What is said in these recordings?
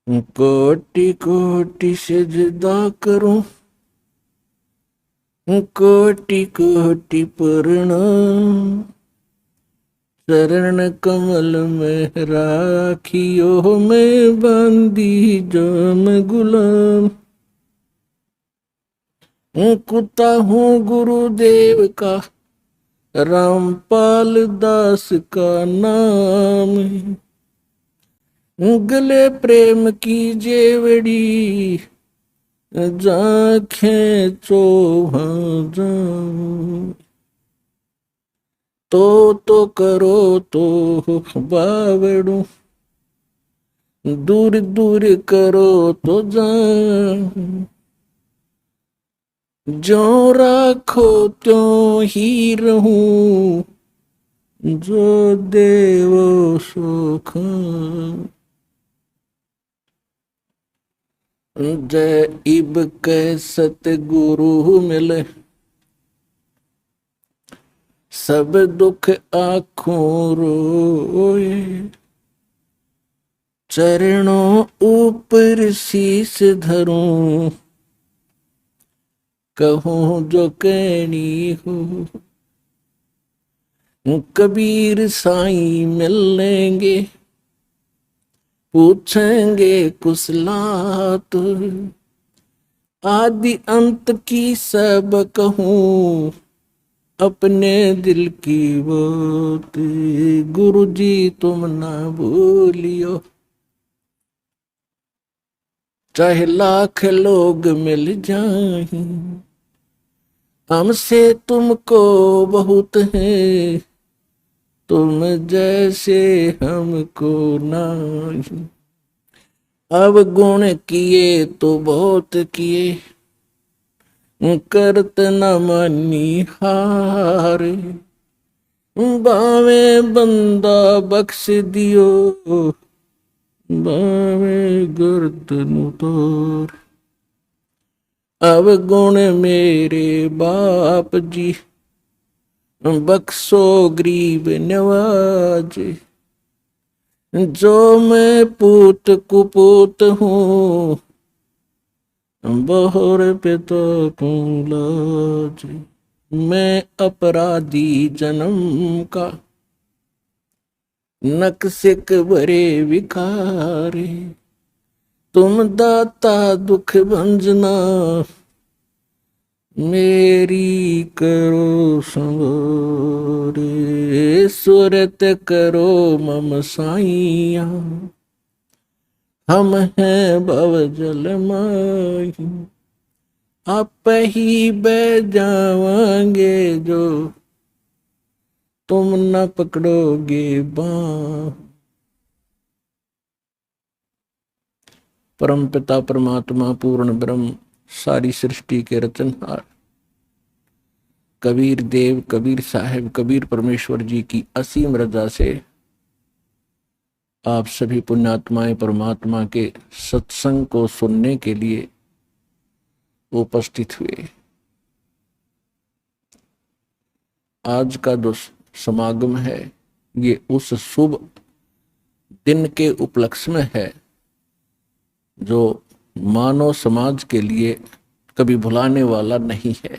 कोटि कोटि सिजदा करूं, कोटि कोटि प्रणाम। चरण कमल में राखियो मैं बंदी जम गुलाम। कुत्ता हूँ गुरुदेव का, रामपाल दास का नाम। गले प्रेम की जेवड़ी, जाखें चौहां जाऊं। तो करो तो बावड़ू, दूर दूर करो तो जाऊं। जो राखो त्यों ही रहूं, जो देवो सो खाऊं। जय इब कै सतगुरु मिले, सब दुख आँखों रोए। चरणों ऊपर शीस धरूं, कहूं जो कहनी हो। कबीर साईं मिल लेंगे, पूछेंगे कुशलात। आदि अंत की सब कहूं, अपने दिल की बात। गुरु जी तुम ना भूलियो, चाहे लाख लोग मिल जाएं। हमसे तुमको बहुत है, तुम जैसे हमको नहीं। अब गुण किए तो बहुत किए, करत न मानी हार। बावे बंदा बख्श दियो, बावे गर्दन उतार। अब गुण मेरे बाप जी, बख्शो गरीब नवाज। जो मैं पूत कुपूत हूँ, बहुर पिता को लाज। मैं अपराधी जन्म का, नक्सिक भरे विकारी। तुम दाता दुख भंजना, मेरी करो संवारे। सुरत करो मम साइया, हम हैं भव जल माही। आप ही बह जावांगे जो, तुम न पकड़ोगे बाँ। परम पिता परमात्मा पूर्ण ब्रह्म, सारी सृष्टि के रचनहार कबीर देव, कबीर साहिब, कबीर परमेश्वर जी की असीम रजा से आप सभी पुण्यात्माएं परमात्मा के सत्संग को सुनने के लिए उपस्थित हुए। आज का जो समागम है, ये उस शुभ दिन के उपलक्ष्य में है जो मानव समाज के लिए कभी भुलाने वाला नहीं है।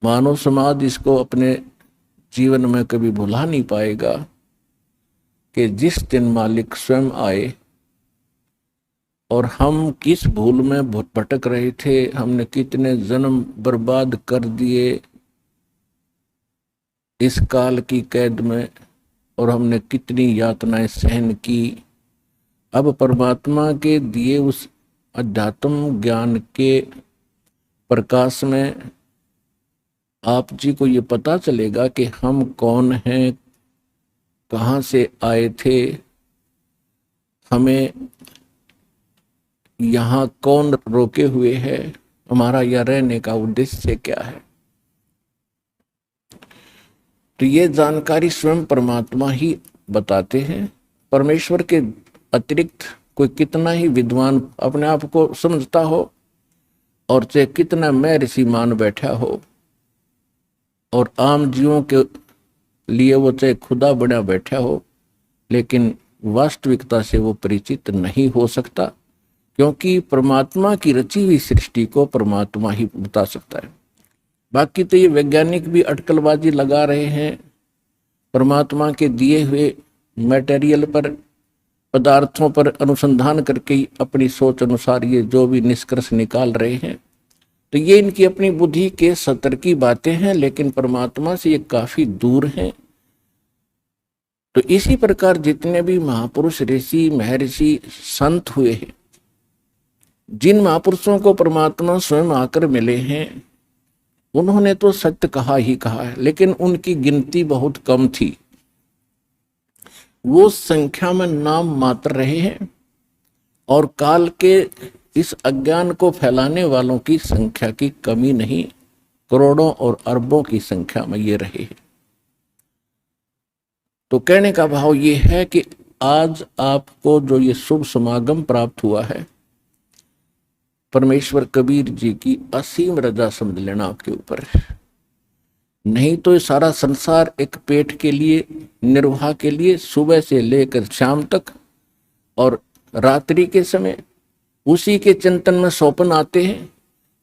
मानव समाज इसको अपने जीवन में कभी भुला नहीं पाएगा कि जिस दिन मालिक स्वयं आए और हम किस भूल में भटक रहे थे, हमने कितने जन्म बर्बाद कर दिए इस काल की कैद में, और हमने कितनी यातनाएं सहन की। अब परमात्मा के दिए उस अध्यात्म ज्ञान के प्रकाश में आप जी को ये पता चलेगा कि हम कौन हैं, कहाँ से आए थे, हमें यहाँ कौन रोके हुए है, हमारा यह रहने का उद्देश्य क्या है। तो ये जानकारी स्वयं परमात्मा ही बताते हैं। परमेश्वर के अतिरिक्त कोई कितना ही विद्वान अपने आप को समझता हो और चाहे कितना मैं ऋषि मान बैठा हो, और आम जीवों के लिए वो चाहे खुदा बना बैठा हो, लेकिन वास्तविकता से वो परिचित नहीं हो सकता, क्योंकि परमात्मा की रची हुई सृष्टि को परमात्मा ही बता सकता है। बाकी तो ये वैज्ञानिक भी अटकलबाजी लगा रहे हैं, परमात्मा के दिए हुए मटेरियल पर, पदार्थों पर अनुसंधान करके अपनी सोच अनुसार ये जो भी निष्कर्ष निकाल रहे हैं, तो ये इनकी अपनी बुद्धि के स्तर की बातें हैं, लेकिन परमात्मा से ये काफी दूर हैं। तो इसी प्रकार जितने भी महापुरुष, ऋषि, महर्षि, संत हुए हैं, जिन महापुरुषों को परमात्मा स्वयं आकर मिले हैं, उन्होंने तो सत्य कहा ही कहा है, लेकिन उनकी गिनती बहुत कम थी। वो संख्या में नाम मात्र रहे हैं, और काल के इस अज्ञान को फैलाने वालों की संख्या की कमी नहीं, करोड़ों और अरबों की संख्या में ये रहे हैं। तो कहने का भाव ये है कि आज आपको जो ये शुभ समागम प्राप्त हुआ है, परमेश्वर कबीर जी की असीम रजा समझ लेना आपके ऊपर है। नहीं तो ये सारा संसार एक पेट के लिए, निर्वाह के लिए सुबह से लेकर शाम तक और रात्रि के समय उसी के चिंतन में सौपन आते हैं,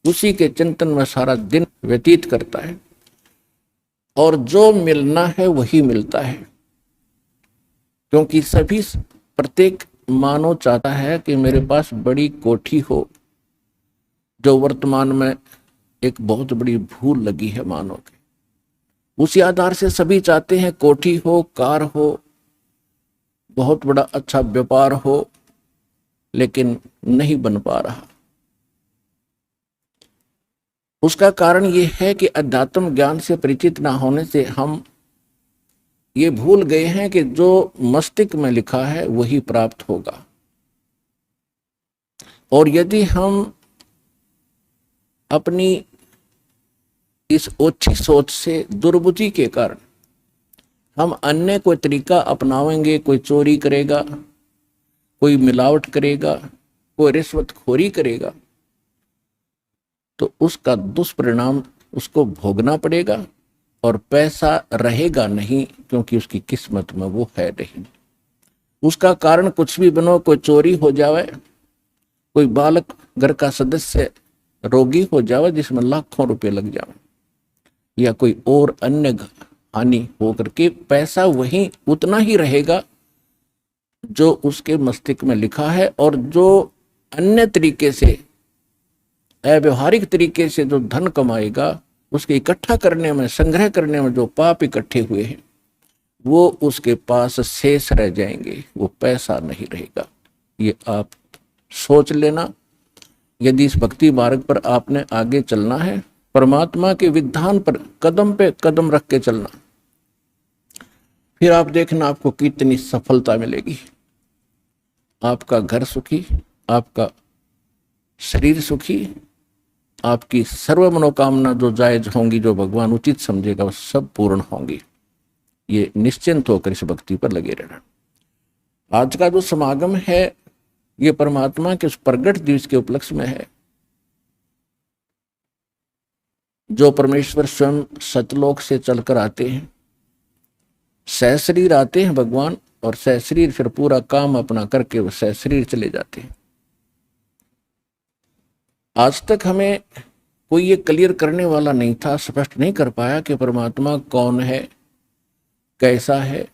उसी के चिंतन में सारा दिन व्यतीत करता है, और जो मिलना है वही मिलता है। क्योंकि सभी, प्रत्येक मानव चाहता है कि मेरे पास बड़ी कोठी हो, जो वर्तमान में एक बहुत बड़ी भूल लगी है मानव के। उसी आधार से सभी चाहते हैं कोठी हो, कार हो, बहुत बड़ा अच्छा व्यापार हो, लेकिन नहीं बन पा रहा। उसका कारण ये है कि अध्यात्म ज्ञान से परिचित ना होने से हम ये भूल गए हैं कि जो मस्तिष्क में लिखा है वही प्राप्त होगा। और यदि हम अपनी इस ओछी सोच से, दुर्बुद्धि के कारण हम अन्य कोई तरीका अपनावेंगे, कोई चोरी करेगा, कोई मिलावट करेगा, कोई रिश्वतखोरी करेगा, तो उसका दुष्परिणाम उसको भोगना पड़ेगा, और पैसा रहेगा नहीं, क्योंकि उसकी किस्मत में वो है नहीं। उसका कारण कुछ भी बनो, कोई चोरी हो जावे, कोई बालक घर का सदस्य रोगी हो जावे जिसमें लाखों रुपए लग जावे, या कोई और अन्य हानि हो करके पैसा वही उतना ही रहेगा जो उसके मस्तिष्क में लिखा है, और जो अन्य तरीके से, अव्यवहारिक तरीके से जो धन कमाएगा, उसके इकट्ठा करने में, संग्रह करने में जो पाप इकट्ठे हुए हैं, वो उसके पास शेष रह जाएंगे, वो पैसा नहीं रहेगा। ये आप सोच लेना। यदि इस भक्ति मार्ग पर आपने आगे चलना है, परमात्मा के विधान पर कदम पे कदम रख के चलना, फिर आप देखना आपको कितनी सफलता मिलेगी। आपका घर सुखी, आपका शरीर सुखी, आपकी सर्व मनोकामना जो जायज होंगी, जो भगवान उचित समझेगा, वो सब पूर्ण होंगी। ये निश्चिंत होकर इस भक्ति पर लगे रहना। आज का जो समागम है, ये परमात्मा के उस प्रगट दिवस के उपलक्ष्य में है, जो परमेश्वर स्वयं सतलोक से चलकर आते हैं, सहशरीर आते हैं भगवान, और सहशरीर फिर पूरा काम अपना करके वो सहशरीर चले जाते हैं। आज तक हमें कोई ये क्लियर करने वाला नहीं था, स्पष्ट नहीं कर पाया कि परमात्मा कौन है, कैसा है,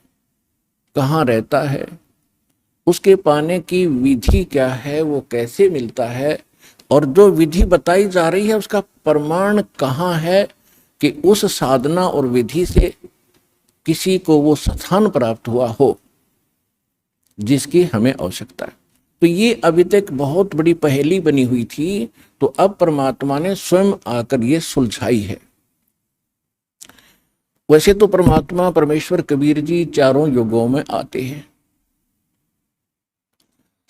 कहाँ रहता है, उसके पाने की विधि क्या है, वो कैसे मिलता है, और जो विधि बताई जा रही है उसका प्रमाण कहाँ है कि उस साधना और विधि से किसी को वो स्थान प्राप्त हुआ हो जिसकी हमें आवश्यकता है। तो ये अभी तक बहुत बड़ी पहेली बनी हुई थी, तो अब परमात्मा ने स्वयं आकर ये सुलझाई है। वैसे तो परमात्मा, परमेश्वर कबीर जी चारों युगों में आते हैं।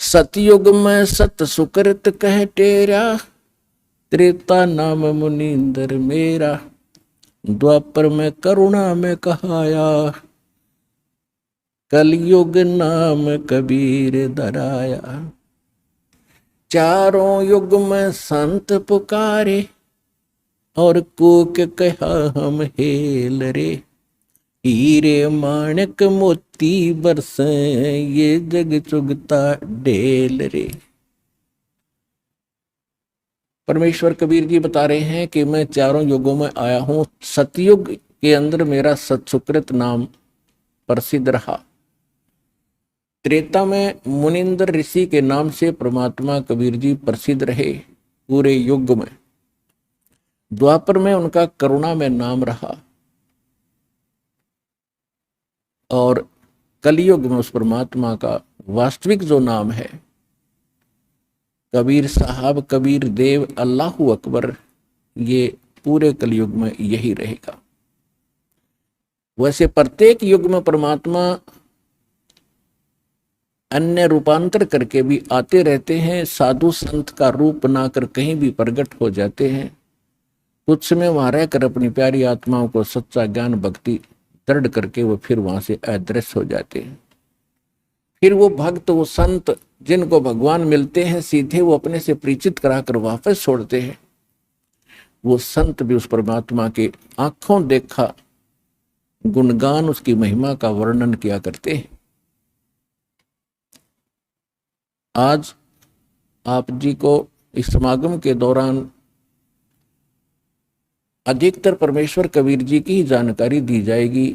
सतयुग में सत सुकृत कह टेरा, त्रेता नाम मुनींद्र मेरा, द्वापर में करुणा में कहाया, कलयुग नाम कबीर दराया। चारों युग में संत पुकारे, और कूक कहा हम हेल रे, हीरे माणक मोती बरसे ये जग चुगता ढेल रे। परमेश्वर कबीर जी बता रहे हैं कि मैं चारों युगों में आया हूं। सतयुग के अंदर मेरा सत्सुकृत नाम प्रसिद्ध रहा। त्रेता में मुनिंदर ऋषि के नाम से परमात्मा कबीर जी प्रसिद्ध रहे पूरे युग में। द्वापर में उनका करुणा में नाम रहा और कलयुग में उस परमात्मा का वास्तविक जो नाम है कबीर साहब, कबीर देव, अल्लाहू अकबर, ये पूरे कलयुग में यही रहेगा। वैसे प्रत्येक युग में परमात्मा अन्य रूपांतर करके भी आते रहते हैं, साधु संत का रूप बनाकर कहीं भी प्रकट हो जाते हैं। कुछ समय वहां रहकर अपनी प्यारी आत्माओं को सच्चा ज्ञान भक्ति दृढ़ करके वो फिर वहां से अदृश्य हो जाते हैं। फिर वो भक्त, वो संत जिनको भगवान मिलते हैं सीधे वो अपने से परिचित कराकर वापस छोड़ते हैं। वो संत भी उस परमात्मा के आंखों देखा गुणगान, उसकी महिमा का वर्णन किया करते हैं। आज आप जी को इस समागम के दौरान अधिकतर परमेश्वर कबीर जी की जानकारी दी जाएगी।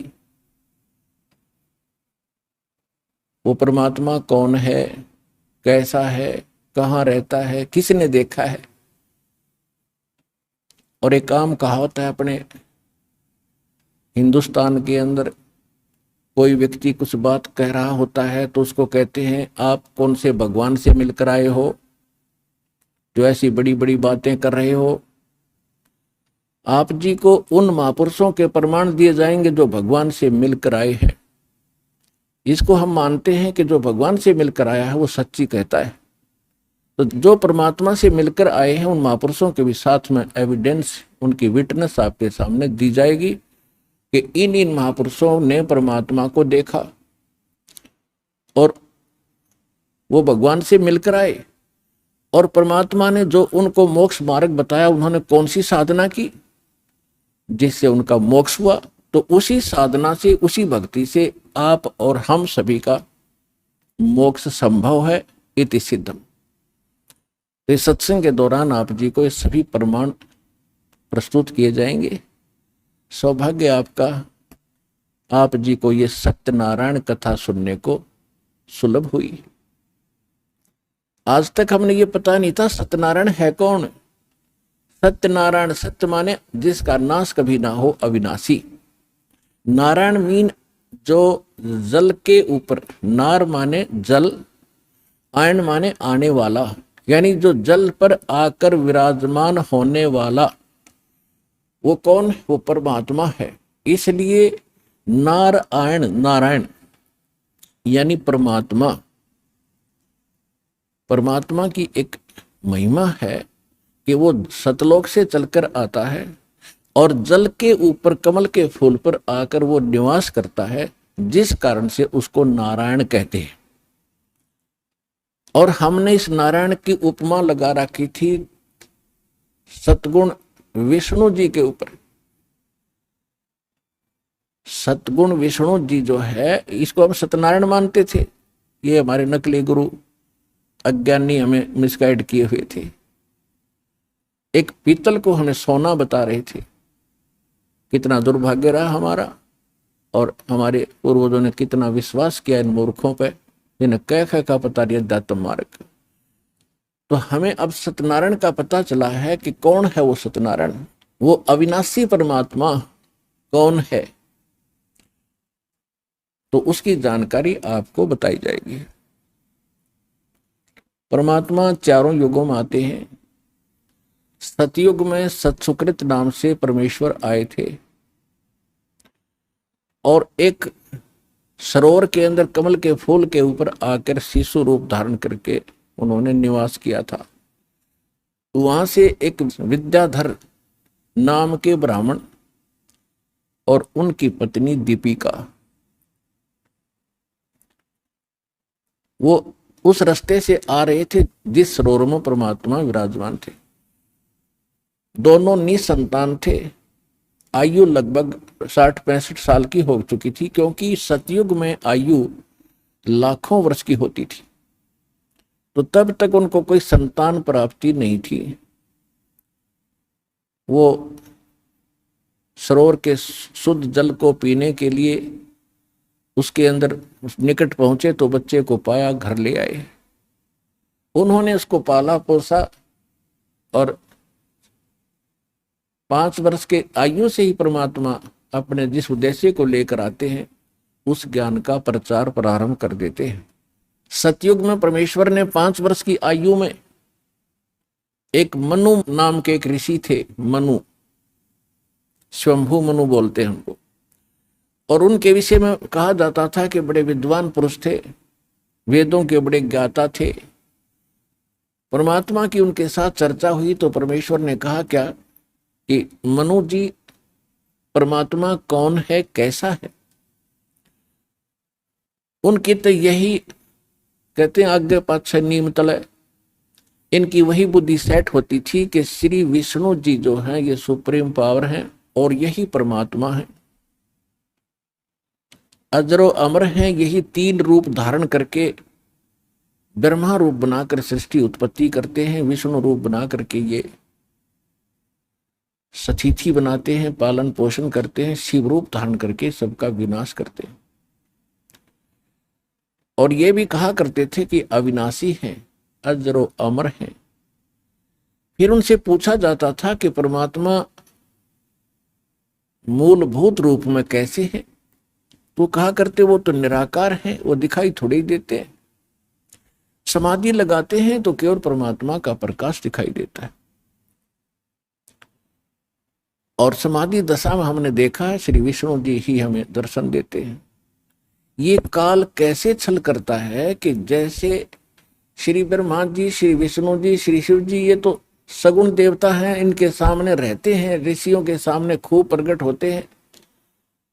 वो परमात्मा कौन है, कैसा है, कहाँ रहता है, किसने देखा है। और एक आम कहावत है अपने हिंदुस्तान के अंदर, कोई व्यक्ति कुछ बात कह रहा होता है तो उसको कहते हैं आप कौन से भगवान से मिलकर आए हो जो ऐसी बड़ी बड़ी बातें कर रहे हो। आप जी को उन महापुरुषों के प्रमाण दिए जाएंगे जो भगवान से मिलकर आए हैं। इसको हम मानते हैं कि जो भगवान से मिलकर आया है वो सच्ची कहता है। तो जो परमात्मा से मिलकर आए हैं उन महापुरुषों के भी साथ में एविडेंस, उनकी विटनेस आपके सामने दी जाएगी कि इन इन महापुरुषों ने परमात्मा को देखा और वो भगवान से मिलकर आए और परमात्मा ने जो उनको मोक्ष मार्ग बताया उन्होंने कौन सी साधना की जिससे उनका मोक्ष हुआ। तो उसी साधना से, उसी भक्ति से आप और हम सभी का मोक्ष संभव है। इति सिद्धम। इस सत्संग के दौरान आप जी को ये सभी प्रमाण प्रस्तुत किए जाएंगे। सौभाग्य आपका, आप जी को ये सत्यनारायण कथा सुनने को सुलभ हुई। आज तक हमने ये पता नहीं था सत्यनारायण है कौन। सत्यनारायण, सत्य माने जिसका नाश कभी ना हो, अविनाशी। नारायण मीन जो जल के ऊपर, नार माने जल, आयन माने आने वाला, यानी जो जल पर आकर विराजमान होने वाला। वो कौन? वो परमात्मा है। इसलिए नारायण, नारायण यानी परमात्मा। परमात्मा की एक महिमा है कि वो सतलोक से चलकर आता है और जल के ऊपर कमल के फूल पर आकर वो निवास करता है, जिस कारण से उसको नारायण कहते हैं। और हमने इस नारायण की उपमा लगा रखी थी सतगुण विष्णु जी के ऊपर। सतगुण विष्णु जी जो है इसको हम सत्यनारायण मानते थे। ये हमारे नकली गुरु अज्ञानी हमें मिसगाइड किए हुए थे। एक पीतल को हमें सोना बता रहे थे। कितना दुर्भाग्य रहा हमारा, और हमारे पूर्वजों ने कितना विश्वास किया इन मूर्खों पे जिन्हें कह का पता नहीं दातम मार्ग। तो हमें अब सत्यनारायण का पता चला है कि कौन है वो सत्यनारायण। वो अविनाशी परमात्मा कौन है, तो उसकी जानकारी आपको बताई जाएगी। परमात्मा चारों युगों में आते हैं। सतयुग में सत्सुकृत नाम से परमेश्वर आए थे और एक सरोवर के अंदर कमल के फूल के ऊपर आकर शिशु रूप धारण करके उन्होंने निवास किया था। वहां से एक विद्याधर नाम के ब्राह्मण और उनकी पत्नी दीपिका, वो उस रास्ते से आ रहे थे जिस सरोवर में परमात्मा विराजमान थे। दोनों निसंतान थे आयु लगभग 60-65 साल की हो चुकी थी, क्योंकि सतयुग में आयु लाखों वर्ष की होती थी। तो तब तक उनको कोई संतान प्राप्ति नहीं थी। वो सरोवर के शुद्ध जल को पीने के लिए उसके अंदर निकट पहुंचे तो बच्चे को पाया, घर ले आए। उन्होंने उसको पाला पोसा और 5 वर्ष के आयु से ही परमात्मा अपने जिस उद्देश्य को लेकर आते हैं उस ज्ञान का प्रचार प्रारंभ कर देते हैं। सतयुग में परमेश्वर ने 5 वर्ष की आयु में एक मनु नाम के एक ऋषि थे, मनु, स्वयंभू मनु बोलते हैं उनको, और उनके विषय में कहा जाता था कि बड़े विद्वान पुरुष थे, वेदों के बड़े ज्ञाता थे। परमात्मा की उनके साथ चर्चा हुई तो परमेश्वर ने कहा क्या कि मनु जी, परमात्मा कौन है, कैसा है? उनकी तो यही कहते हैं आगे पाछे नीम तले, इनकी वही बुद्धि सेट होती थी कि श्री विष्णु जी जो हैं ये सुप्रीम पावर हैं और यही परमात्मा है, अजरो अमर हैं। यही 3 रूप धारण करके ब्रह्मा रूप बनाकर सृष्टि उत्पत्ति करते हैं, विष्णु रूप बना करके ये सतिथि बनाते हैं, पालन पोषण करते हैं, शिव रूप धारण करके सबका विनाश करते हैं। और ये भी कहा करते थे कि अविनाशी हैं, अजरो अमर हैं। फिर उनसे पूछा जाता था कि परमात्मा मूलभूत रूप में कैसे हैं? तो कहा करते वो तो निराकार हैं, वो दिखाई थोड़ी देते हैं। समाधि लगाते हैं तो केवल परमात्मा का प्रकाश दिखाई देता है। और समाधि दशा में हमने देखा है श्री विष्णु जी ही हमें दर्शन देते हैं। ये काल कैसे छल करता है कि जैसे श्री ब्रह्मा जी, श्री विष्णु जी, श्री शिव जी ये तो सगुण देवता हैं, इनके सामने रहते हैं, ऋषियों के सामने खूब प्रकट होते हैं,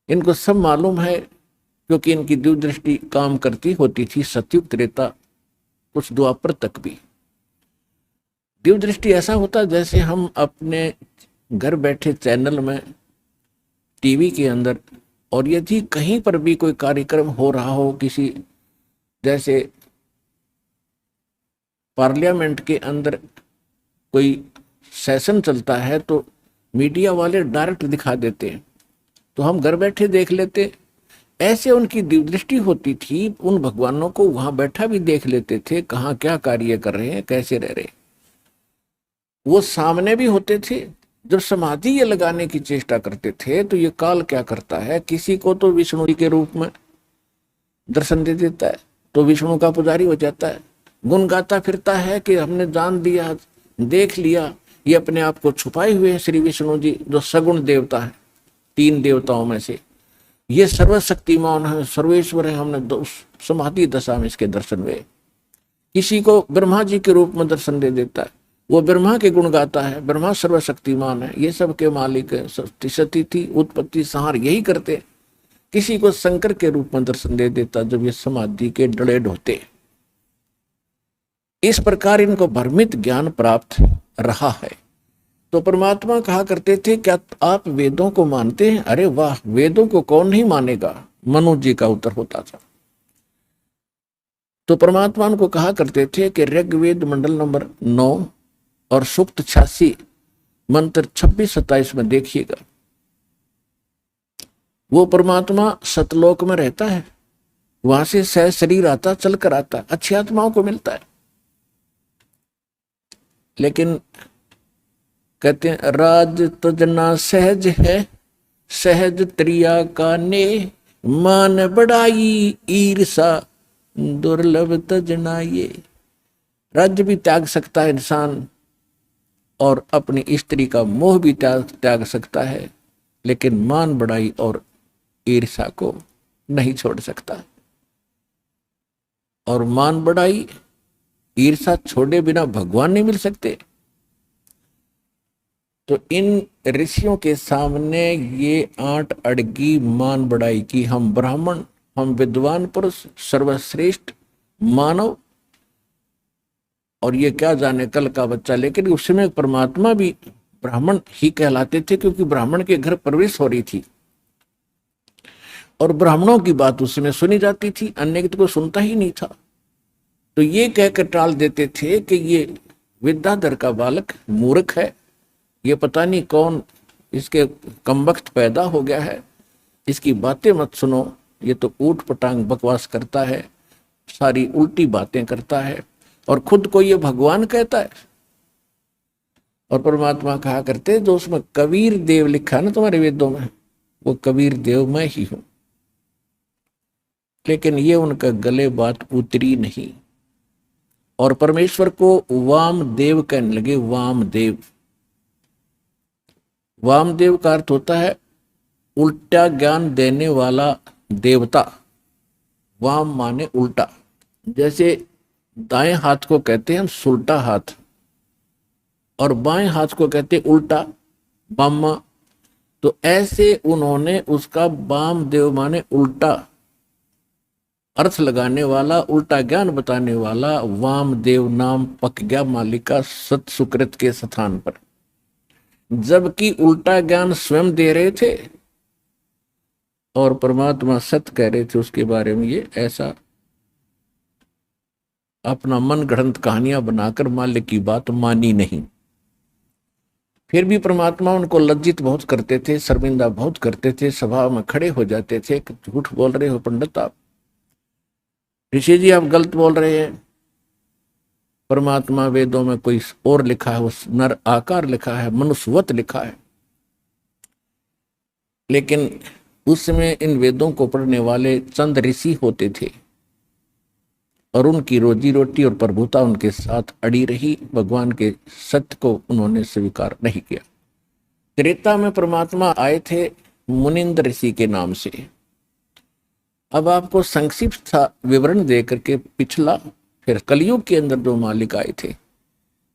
इनको सब मालूम है क्योंकि इनकी दिव्य दृष्टि काम करती होती थी। सतयुग, त्रेता, कुछ द्वापर तक भी दिव्य दृष्टि ऐसा होता जैसे हम अपने घर बैठे चैनल में, टीवी के अंदर, और यदि कहीं पर भी कोई कार्यक्रम हो रहा हो, किसी जैसे पार्लियामेंट के अंदर कोई सेशन चलता है तो मीडिया वाले डायरेक्ट दिखा देते हैं तो हम घर बैठे देख लेते। ऐसे उनकी दिव्य दृष्टि होती थी, उन भगवानों को वहां बैठा भी देख लेते थे, कहाँ क्या कार्य कर रहे हैं, कैसे रह रहे। वो सामने भी होते थे। जब समाधि ये लगाने की चेष्टा करते थे तो ये काल क्या करता है, किसी को तो विष्णु के रूप में दर्शन दे देता है तो विष्णु का पुजारी हो जाता है, गुण गाता फिरता है कि हमने जान दिया, देख लिया, ये अपने आप को छुपाए हुए हैं श्री विष्णु जी जो सगुण देवता है, 3 देवताओं में से ये सर्वशक्तिमान है, सर्वेश्वर है। हमने समाधि दशा में इसके दर्शन हुए। किसी को ब्रह्मा जी के रूप में दर्शन दे देता है, वो ब्रह्मा के गुण गाता है, ब्रह्मा सर्वशक्तिमान है, ये सब के मालिक है, सतिथि उत्पत्ति संहार यही करते। किसी को शंकर के रूप में दर्शन दे देता जब ये समाधि के डड़ेड होते। इस प्रकार इनको भ्रमित ज्ञान प्राप्त रहा है। तो परमात्मा कहा करते थे क्या आप वेदों को मानते हैं? अरे वाह, वेदों को कौन नहीं मानेगा, मनु जी का उत्तर होता था। तो परमात्मा उनको कहा करते थे कि ऋग्वेद मंडल नंबर 9 और सूक्त 86 मंत्र 26-27 में देखिएगा, वो परमात्मा सतलोक में रहता है, वहां से सह शरीर आता, चल कर आता, अच्छी आत्माओं को मिलता है। लेकिन कहते हैं राज तजना सहज है, सहज त्रिया का ने, मान बढ़ाई ईर्षा दुर्लभ तजना। ये राज्य भी त्याग सकता है इंसान और अपनी स्त्री का मोह भी त्याग सकता है, लेकिन मान बढ़ाई और ईर्षा को नहीं छोड़ सकता। और मान बढ़ाई ईर्षा छोड़े बिना भगवान नहीं मिल सकते। तो इन ऋषियों के सामने ये 8 अड़गी मान बढ़ाई की हम ब्राह्मण, हम विद्वान पुरुष, सर्वश्रेष्ठ मानव, और ये क्या जाने कल का बच्चा। लेकिन उसमें परमात्मा भी ब्राह्मण ही कहलाते थे, क्योंकि ब्राह्मण के घर प्रवेश हो रही थी और ब्राह्मणों की बात उस समय सुनी जाती थी, अन्य की तो कोई सुनता ही नहीं था। तो ये कहकर टाल देते थे कि ये विद्याधर का बालक मूर्ख है, ये पता नहीं कौन इसके कमबख्त पैदा हो गया है, इसकी बातें मत सुनो, ये तो ऊट पटांग बकवास करता है, सारी उल्टी बातें करता है और खुद को ये भगवान कहता है। और परमात्मा कहा करते जो उसमें कबीर देव लिखा है ना तुम्हारे वेदों में, वो कबीर देव मैं ही हूं। लेकिन ये उनका गले बात उतरी नहीं और परमेश्वर को वामदेव कहने लगे। वामदेव, वामदेव का अर्थ होता है उल्टा ज्ञान देने वाला देवता। वाम माने उल्टा, जैसे दाएं हाथ को कहते हैं हम सुल्टा हाथ और बाएं हाथ को कहते हैं उल्टा बामा। तो ऐसे उन्होंने उसका वामदेव माने उल्टा अर्थ लगाने वाला, उल्टा ज्ञान बताने वाला वामदेव नाम पक गया मालिका सत सुकृत के स्थान पर, जबकि उल्टा ज्ञान स्वयं दे रहे थे और परमात्मा सत्य कह रहे थे उसके बारे में। ये ऐसा अपना मन गढ़ंत कहानियां बनाकर मालिक की बात मानी नहीं। फिर भी परमात्मा उनको लज्जित बहुत करते थे, शर्मिंदा बहुत करते थे, सभा में खड़े हो जाते थे कि झूठ बोल रहे हो पंडित आप, ऋषि जी आप गलत बोल रहे हैं। परमात्मा वेदों में कोई और लिखा है, उस नर आकार लिखा है, मनुष्यवत लिखा है। लेकिन उस समय इन वेदों को पढ़ने वाले चंद ऋषि होते थे और उनकी रोजी रोटी और प्रभुता उनके साथ अड़ी रही। भगवान के सत्य को उन्होंने स्वीकार नहीं किया। त्रेता में परमात्मा आए थे मुनिंद्र ऋषि के नाम से। अब आपको संक्षिप्त सा विवरण दे करके पिछला फिर कलयुग के अंदर जो मालिक आए थे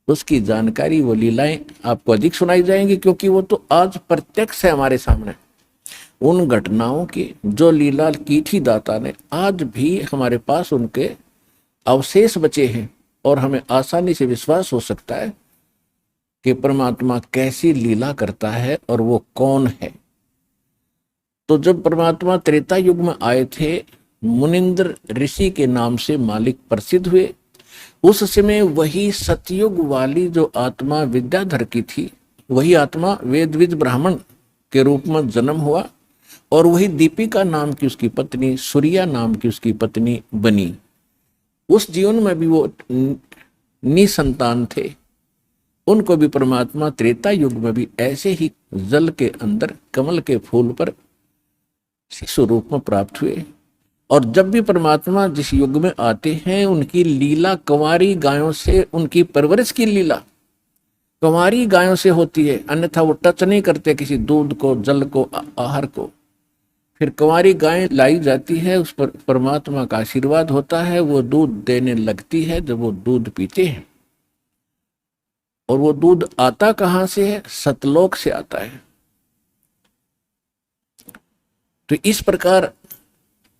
उसकी जानकारी, वो लीलाएं आपको अधिक सुनाई जाएंगी, क्योंकि वो तो आज प्रत्यक्ष है हमारे सामने। उन घटनाओं की जो लीला की थी दाता ने, आज भी हमारे पास उनके अवशेष बचे हैं और हमें आसानी से विश्वास हो सकता है कि परमात्मा कैसी लीला करता है और वो कौन है। तो जब परमात्मा त्रेता युग में आए थे, मुनिंद्र ऋषि के नाम से मालिक प्रसिद्ध हुए। उस समय वही सतयुग वाली जो आत्मा विद्याधर की थी, वही आत्मा वेदविद ब्राह्मण के रूप में जन्म हुआ और वही दीपिका नाम की उसकी पत्नी, सूर्या नाम की उसकी पत्नी बनी। उस जीवन में भी वो निसंतान थे। उनको भी परमात्मा त्रेता युग में भी ऐसे ही जल के अंदर कमल के फूल पर शिशु रूप में प्राप्त हुए। और जब भी परमात्मा जिस युग में आते हैं, उनकी लीला कंवारी गायों से, उनकी परवरिश की लीला कंवारी गायों से होती है, अन्यथा वो टच नहीं करते किसी दूध को, जल को, आहार को। फिर कंवारी गाय लाई जाती है, उस पर परमात्मा का आशीर्वाद होता है, वो दूध देने लगती है। जब वो दूध पीते हैं, और वो दूध आता कहां से है? सतलोक से आता है। तो इस प्रकार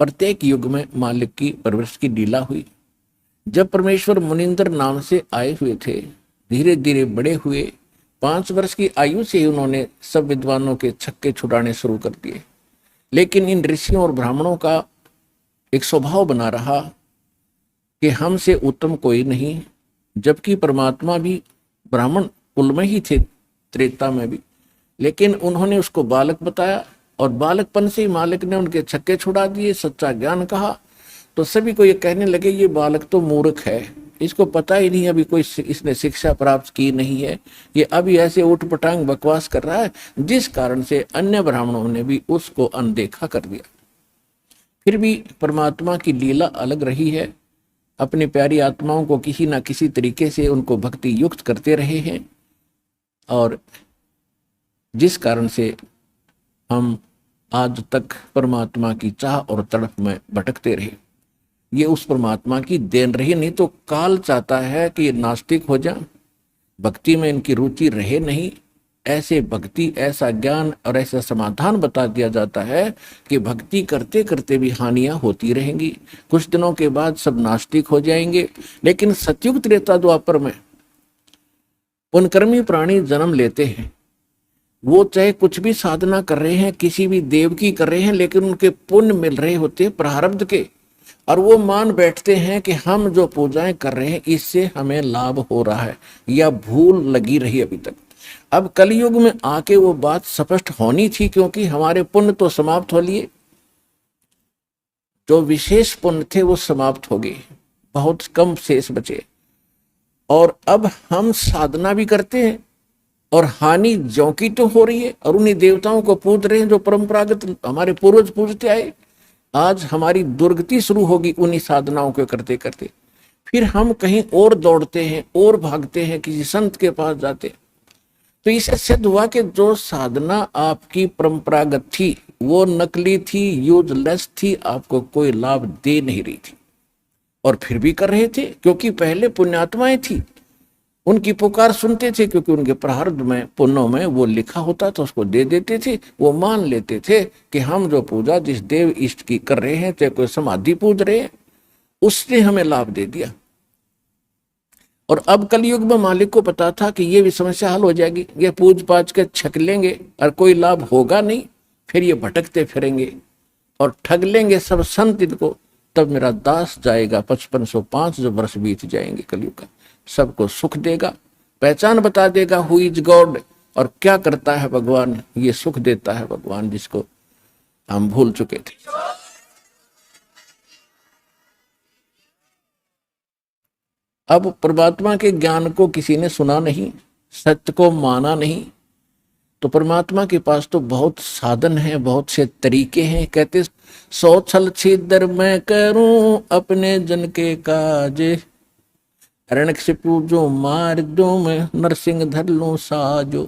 प्रत्येक युग में मालिक की परवरिश की लीला हुई। जब परमेश्वर मुनिंद्र नाम से आए हुए थे, धीरे धीरे बड़े हुए। 5 वर्ष की आयु से ही उन्होंने सब विद्वानों के छक्के छुड़ाने शुरू कर दिए। लेकिन इन ऋषियों और ब्राह्मणों का एक स्वभाव बना रहा कि हमसे उत्तम कोई नहीं, जबकि परमात्मा भी ब्राह्मण कुल में ही थे, त्रेता में भी। लेकिन उन्होंने उसको बालक बताया और बालकपन से ही मालिक ने उनके छक्के छुड़ा दिए, सच्चा ज्ञान कहा। तो सभी को ये कहने लगे ये बालक तो मूर्ख है, इसको पता ही नहीं, अभी कोई इसने शिक्षा प्राप्त की नहीं है, ये अभी ऐसे उठपटांग बकवास कर रहा है। जिस कारण से अन्य ब्राह्मणों ने भी उसको अनदेखा कर दिया। फिर भी परमात्मा की लीला अलग रही है। अपनी प्यारी आत्माओं को किसी ना किसी तरीके से उनको भक्ति युक्त करते रहे हैं, और जिस कारण से हम आज तक परमात्मा की चाह और तड़प में भटकते रहे। ये उस परमात्मा की देन रही, नहीं तो काल चाहता है कि ये नास्तिक हो जाए, भक्ति में इनकी रुचि रहे नहीं। ऐसे भक्ति, ऐसा ज्ञान और ऐसा समाधान बता दिया जाता है कि भक्ति करते करते भी हानियां होती रहेंगी। कुछ दिनों के बाद सब नास्तिक हो जाएंगे। लेकिन सतयुग त्रेता द्वापर में पुनकर्मी प्राणी जन्म लेते हैं वो चाहे कुछ भी साधना कर रहे हैं, किसी भी देव की कर रहे हैं, लेकिन उनके पुण्य मिल रहे होते हैं प्रारब्ध के, और वो मान बैठते हैं कि हम जो पूजाएं कर रहे हैं इससे हमें लाभ हो रहा है, या भूल लगी रही अभी तक। अब कलयुग में आके वो बात स्पष्ट होनी थी, क्योंकि हमारे पुण्य तो समाप्त हो लिए, जो विशेष पुण्य थे वो समाप्त हो गए, बहुत कम शेष बचे। और अब हम साधना भी करते हैं और हानि ज्यों की तो हो रही है, और उन्हीं देवताओं को पूज रहे हैं जो परंपरागत हमारे पूर्वज पूजते आए। आज हमारी दुर्गति शुरू होगी उन्हीं साधनाओं को करते करते। फिर हम कहीं और दौड़ते हैं और भागते हैं, किसी संत के पास जाते हैं। तो इससे सिद्ध हुआ कि जो साधना आपकी परंपरागत थी वो नकली थी, यूजलेस थी, आपको कोई लाभ दे नहीं रही थी, और फिर भी कर रहे थे क्योंकि पहले पुण्यात्माएं थी, उनकी पुकार सुनते थे, क्योंकि उनके प्रारब्ध में पुण्यों में वो लिखा होता था, उसको दे देते थे। वो मान लेते थे कि हम जो पूजा जिस देव इष्ट की कर रहे हैं, चाहे कोई समाधि पूज रहे हैं, उसने हमें लाभ दे दिया। और अब कलयुग में मालिक को पता था कि ये भी समस्या हल हो जाएगी, ये पूज पाज के छक लेंगे और कोई लाभ होगा नहीं, फिर ये भटकते फिरेंगे और ठग लेंगे सब संत इनको, तब मेरा दास जाएगा 5505 जो वर्ष बीत जाएंगे कलयुग का, सबको सुख देगा, पहचान बता देगा हु इज गॉड, और क्या करता है भगवान, ये सुख देता है भगवान जिसको हम भूल चुके थे। अब परमात्मा के ज्ञान को किसी ने सुना नहीं, सत्य को माना नहीं, तो परमात्मा के पास तो बहुत साधन है, बहुत से तरीके हैं। कहते 100 छल छिद्र मैं करूं अपने जन के काज, हिरण्यकशिपु जो मार दूं मैं नरसिंह धर लूं साजो।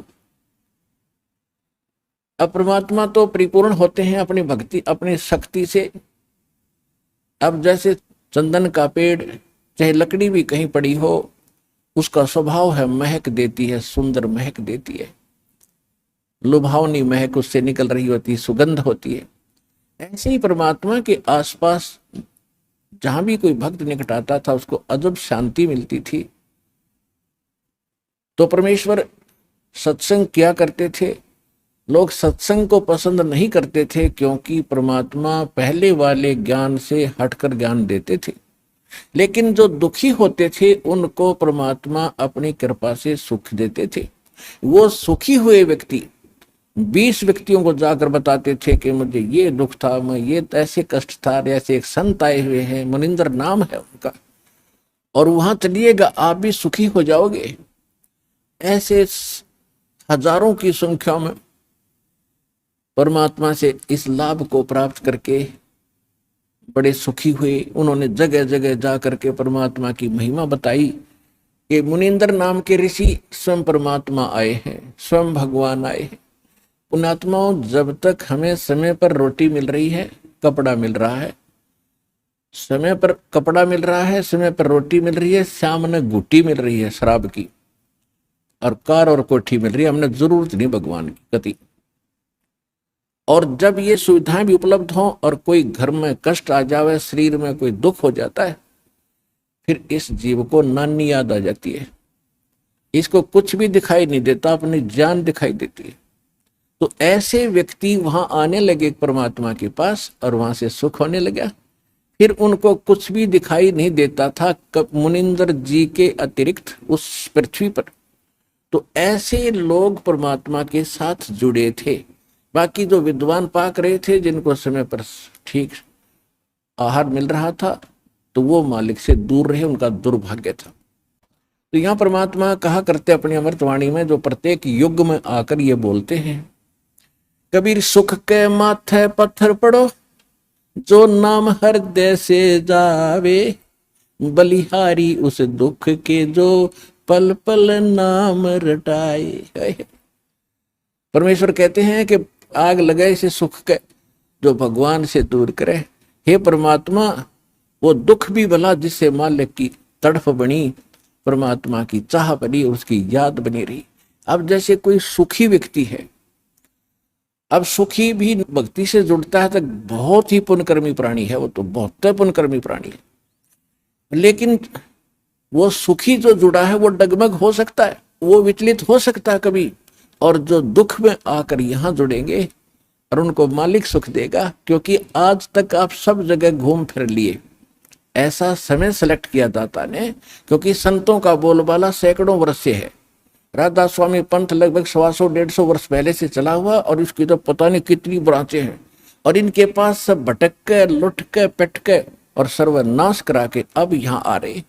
अब परमात्मा तो परिपूर्ण होते हैं अपनी भक्ति अपनी शक्ति से। अब जैसे चंदन का पेड़ चाहे लकड़ी भी कहीं पड़ी हो, उसका स्वभाव है महक देती है, सुंदर महक देती है, लुभावनी महक उससे निकल रही होती है, सुगंध होती है। ऐसे ही परमात्मा के आसपास जहां भी कोई भक्त निकट आता था उसको अजब शांति मिलती थी। तो परमेश्वर सत्संग किया करते थे। लोग सत्संग को पसंद नहीं करते थे क्योंकि परमात्मा पहले वाले ज्ञान से हटकर ज्ञान देते थे, लेकिन जो दुखी होते थे उनको परमात्मा अपनी कृपा से सुख देते थे। वो सुखी हुए व्यक्ति 20 व्यक्तियों को जाकर बताते थे कि मुझे ये दुख था, मैं ये ऐसे कष्ट था, ऐसे एक संत आए हुए हैं, मुनिंदर नाम है उनका, और वहां चलिएगा आप भी सुखी हो जाओगे। ऐसे हजारों की संख्या में परमात्मा से इस लाभ को प्राप्त करके बड़े सुखी हुए। उन्होंने जगह जगह जा करके परमात्मा की महिमा बताई कि मुनिंदर नाम के ऋषि स्वयं परमात्मा आए हैं, स्वयं भगवान आए हैं। पुण्यात्माओं, जब तक हमें समय पर रोटी मिल रही है, कपड़ा मिल रहा है, समय पर कपड़ा मिल रहा है, समय पर रोटी मिल रही है, सामने गुट्टी मिल रही है शराब की, और कार और कोठी मिल रही है, हमने जरूरत नहीं भगवान की कति। और जब ये सुविधाएं भी उपलब्ध हों और कोई घर में कष्ट आ जावे, शरीर में कोई दुख हो जाता है, फिर इस जीव को नानी याद आ जाती है, इसको कुछ भी दिखाई नहीं देता, अपनी जान दिखाई देती है। तो ऐसे व्यक्ति वहां आने लगे परमात्मा के पास और वहां से सुख होने लगा। फिर उनको कुछ भी दिखाई नहीं देता था मुनिंदर जी के अतिरिक्त उस पृथ्वी पर। तो ऐसे लोग परमात्मा के साथ जुड़े थे। बाकी जो विद्वान पाक रहे थे, जिनको समय पर ठीक आहार मिल रहा था, तो वो मालिक से दूर रहे, उनका दुर्भाग्य था। तो यहाँ परमात्मा कहा करते अपनी अमृतवाणी में, जो प्रत्येक युग में आकर ये बोलते हैं, कबीर सुख के माथे पत्थर पड़ो, जो नाम हृदय से जावे, बलिहारी उस दुख के जो पल पल नाम रटाए। परमेश्वर कहते हैं कि आग लगाए से सुख के जो भगवान से दूर करे। हे परमात्मा, वो दुख भी भला जिससे मालिक की तड़फ बनी, परमात्मा की चाह बनी, उसकी याद बनी रही। अब जैसे कोई सुखी व्यक्ति है, अब सुखी भी भक्ति से जुड़ता है तो बहुत ही पुण्यकर्मी प्राणी है, वो तो बहुत पुण्यकर्मी प्राणी है, लेकिन वो सुखी जो जुड़ा है वो डगमग हो सकता है, वो विचलित हो सकता है कभी, और जो दुख में आकर यहाँ जुड़ेंगे और उनको मालिक सुख देगा, क्योंकि आज तक आप सब जगह घूम फिर लिए। ऐसा समय सेलेक्ट किया दाता ने, क्योंकि संतों का बोलबाला सैकड़ों वर्ष से है। राधा स्वामी पंथ लगभग 100-150 वर्ष पहले से चला हुआ, और इसकी तो पता नहीं कितनी ब्रांचें हैं, और इनके पास सब भटक के, लुट के, पिट के और सर्वनाश करा के अब यहाँ आ रहे।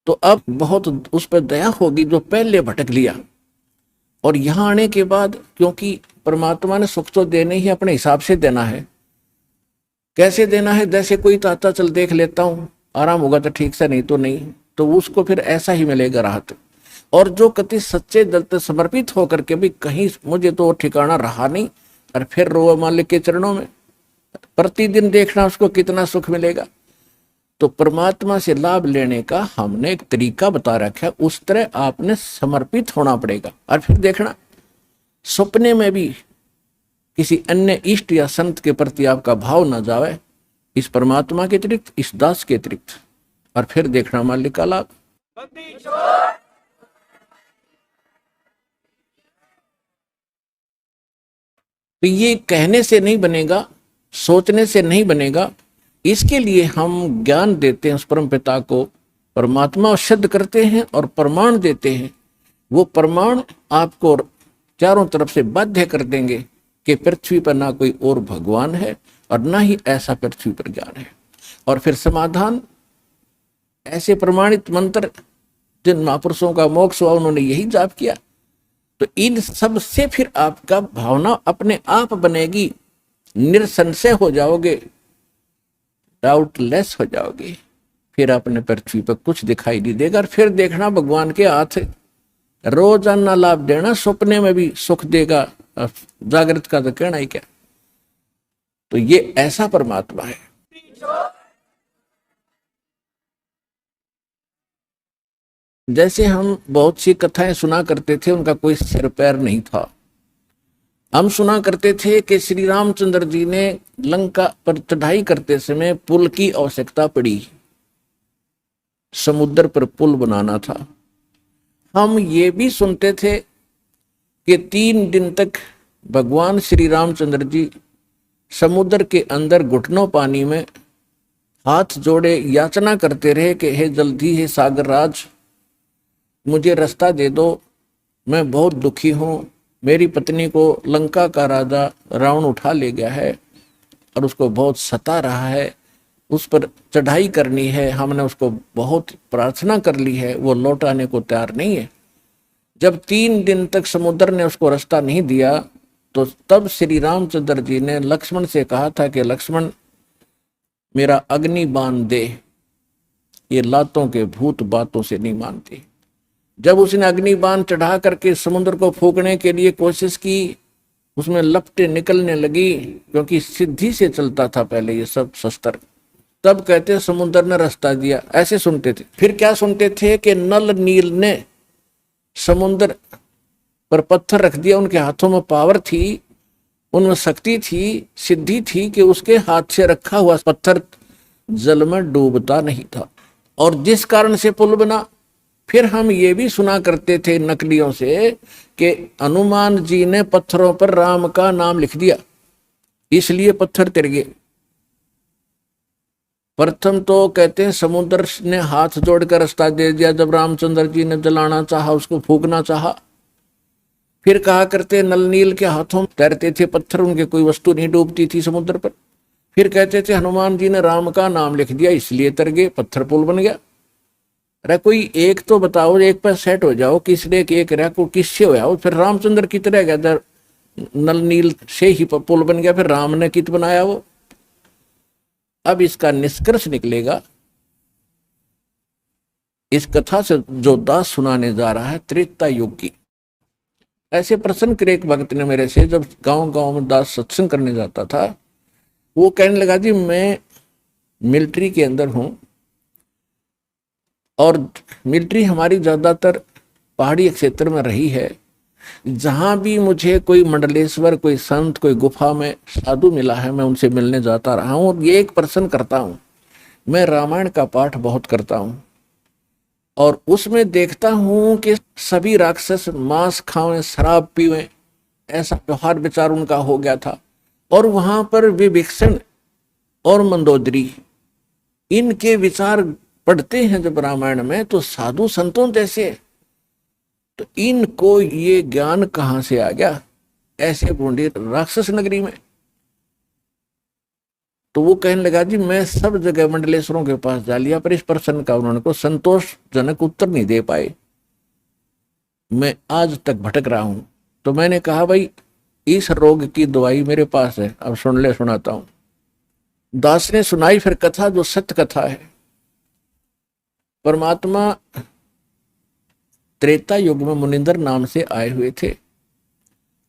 तो अब बहुत उस पर दया होगी जो पहले भटक लिया। और यहाँ आने के बाद, क्योंकि परमात्मा ने सुख तो देने ही अपने हिसाब से देना है। कैसे देना है? जैसे कोई चाहता चल देख लेता हूँ, आराम होगा तो ठीक से, नहीं तो नहीं, तो उसको फिर ऐसा ही मिलेगा राहत। और जो कति सच्चे दिल से समर्पित होकर के भी कहीं मुझे तो ठिकाना रहा नहीं, और फिर रोए मालिक के चरणों में, प्रतिदिन देखना उसको कितना सुख मिलेगा। तो परमात्मा से लाभ लेने का हमने एक तरीका बता रखा है, उस तरह आपने समर्पित होना पड़ेगा। और फिर देखना सपने में भी किसी अन्य इष्ट या संत के प्रति आपका भाव न जावे, इस परमात्मा के अतिरिक्त, इस दास के अतिरिक्त, और फिर देखना मालिक का लाभ। तो ये कहने से नहीं बनेगा, सोचने से नहीं बनेगा। इसके लिए हम ज्ञान देते हैं उस परम पिता को, परमात्मा सिद्ध करते हैं और प्रमाण देते हैं। वो प्रमाण आपको चारों तरफ से बाध्य कर देंगे कि पृथ्वी पर ना कोई और भगवान है और ना ही ऐसा पृथ्वी पर ज्ञान है। और फिर समाधान, ऐसे प्रमाणित मंत्र जिन महापुरुषों का मोक्ष हुआ उन्होंने यही जाप किया। तो इन सब से फिर आपका भावना अपने आप बनेगी, निसंशय हो जाओगे, डाउटलेस हो जाओगे। फिर अपने पृथ्वी पर कुछ दिखाई नहीं देगा। और फिर देखना भगवान के हाथ रोजाना लाभ देना, सपने में भी सुख देगा, जागृत का तो कहना ही क्या। तो ये ऐसा परमात्मा है। जैसे हम बहुत सी कथाएं सुना करते थे, उनका कोई सिर पैर नहीं था। हम सुना करते थे कि श्री रामचंद्र जी ने लंका पर चढ़ाई करते समय पुल की आवश्यकता पड़ी, समुद्र पर पुल बनाना था। हम ये भी सुनते थे कि 3 दिन तक भगवान श्री रामचंद्र जी समुद्र के अंदर घुटनों पानी में हाथ जोड़े याचना करते रहे कि हे जल्दी, हे सागर राज, मुझे रास्ता दे दो, मैं बहुत दुखी हूँ। मेरी पत्नी को लंका का राजा रावण उठा ले गया है और उसको बहुत सता रहा है, उस पर चढ़ाई करनी है, हमने उसको बहुत प्रार्थना कर ली है, वो लौट आने को तैयार नहीं है। जब 3 दिन तक समुद्र ने उसको रास्ता नहीं दिया, तो तब श्री रामचंद्र जी ने लक्ष्मण से कहा था कि लक्ष्मण, मेरा अग्नि बाण दे, ये लातों के भूत बातों से नहीं मानते। जब उसने अग्नि बाण चढ़ा करके समुद्र को फूकने के लिए कोशिश की, उसमें लपटें निकलने लगी, क्योंकि सिद्धि से चलता था पहले ये सब शस्त्र। तब कहते समुद्र ने रास्ता दिया, ऐसे सुनते थे। फिर क्या सुनते थे कि नल नील ने समुद्र पर पत्थर रख दिया, उनके हाथों में पावर थी, उनमें शक्ति थी, सिद्धि थी कि उसके हाथ से रखा हुआ पत्थर जल में डूबता नहीं था, और जिस कारण से पुल बना। फिर हम ये भी सुना करते थे नकलियों से कि हनुमान जी ने पत्थरों पर राम का नाम लिख दिया, इसलिए पत्थर तिर गए। प्रथम तो कहते हैं समुद्र ने हाथ जोड़कर रास्ता दे दिया जब रामचंद्र जी ने जलाना चाहा, उसको फूकना चाहा। फिर कहा करते नल नील के हाथों तैरते थे पत्थर, उनके कोई वस्तु नहीं डूबती थी समुद्र पर। फिर कहते थे हनुमान जी ने राम का नाम लिख दिया, इसलिए तर गए, पत्थर पुल बन गया। अरे कोई एक तो बताओ, एक पर सेट हो जाओ, किसने एक रहा को किससे हो, फिर रामचंद्र की तरह गया, नल नील से ही पुल बन गया, फिर राम ने कित बनाया वो। अब इसका निष्कर्ष निकलेगा, इस कथा से जो दास सुनाने जा रहा है त्रेता युग की। ऐसे प्रश्न करे एक भक्त ने मेरे से, जब गांव गांव में दास सत्संग करने जाता था, वो कहने लगा जी मैं मिलिट्री के अंदर हूं, और मिलिट्री हमारी ज्यादातर पहाड़ी क्षेत्र में रही है। जहां भी मुझे कोई मंडलेश्वर, कोई संत, कोई गुफा में साधु मिला है, मैं उनसे मिलने जाता रहा हूं। और ये एक प्रश्न करता हूं, मैं रामायण का पाठ बहुत करता हूं, और उसमें देखता हूं कि सभी राक्षस मांस खावें, शराब पीवें, ऐसा व्यवहार विचार उनका हो गया था। और वहां पर विभीषण और मंदोदरी, इनके विचार पढ़ते हैं जब रामायण में, तो साधु संतों जैसे, तो इनको ये ज्ञान कहां से आ गया ऐसे बूढ़ी राक्षस नगरी में। तो वो कहने लगा जी मैं सब जगह मंडलेश्वरों के पास जा लिया, पर इस प्रश्न का उन्होंने को संतोषजनक उत्तर नहीं दे पाए, मैं आज तक भटक रहा हूं। तो मैंने कहा भाई इस रोग की दवाई मेरे पास है, अब सुन ले, सुनाता हूं। दास ने सुनाई फिर कथा, जो सत्य कथा है। परमात्मा त्रेता युग में मुनिंदर नाम से आए हुए थे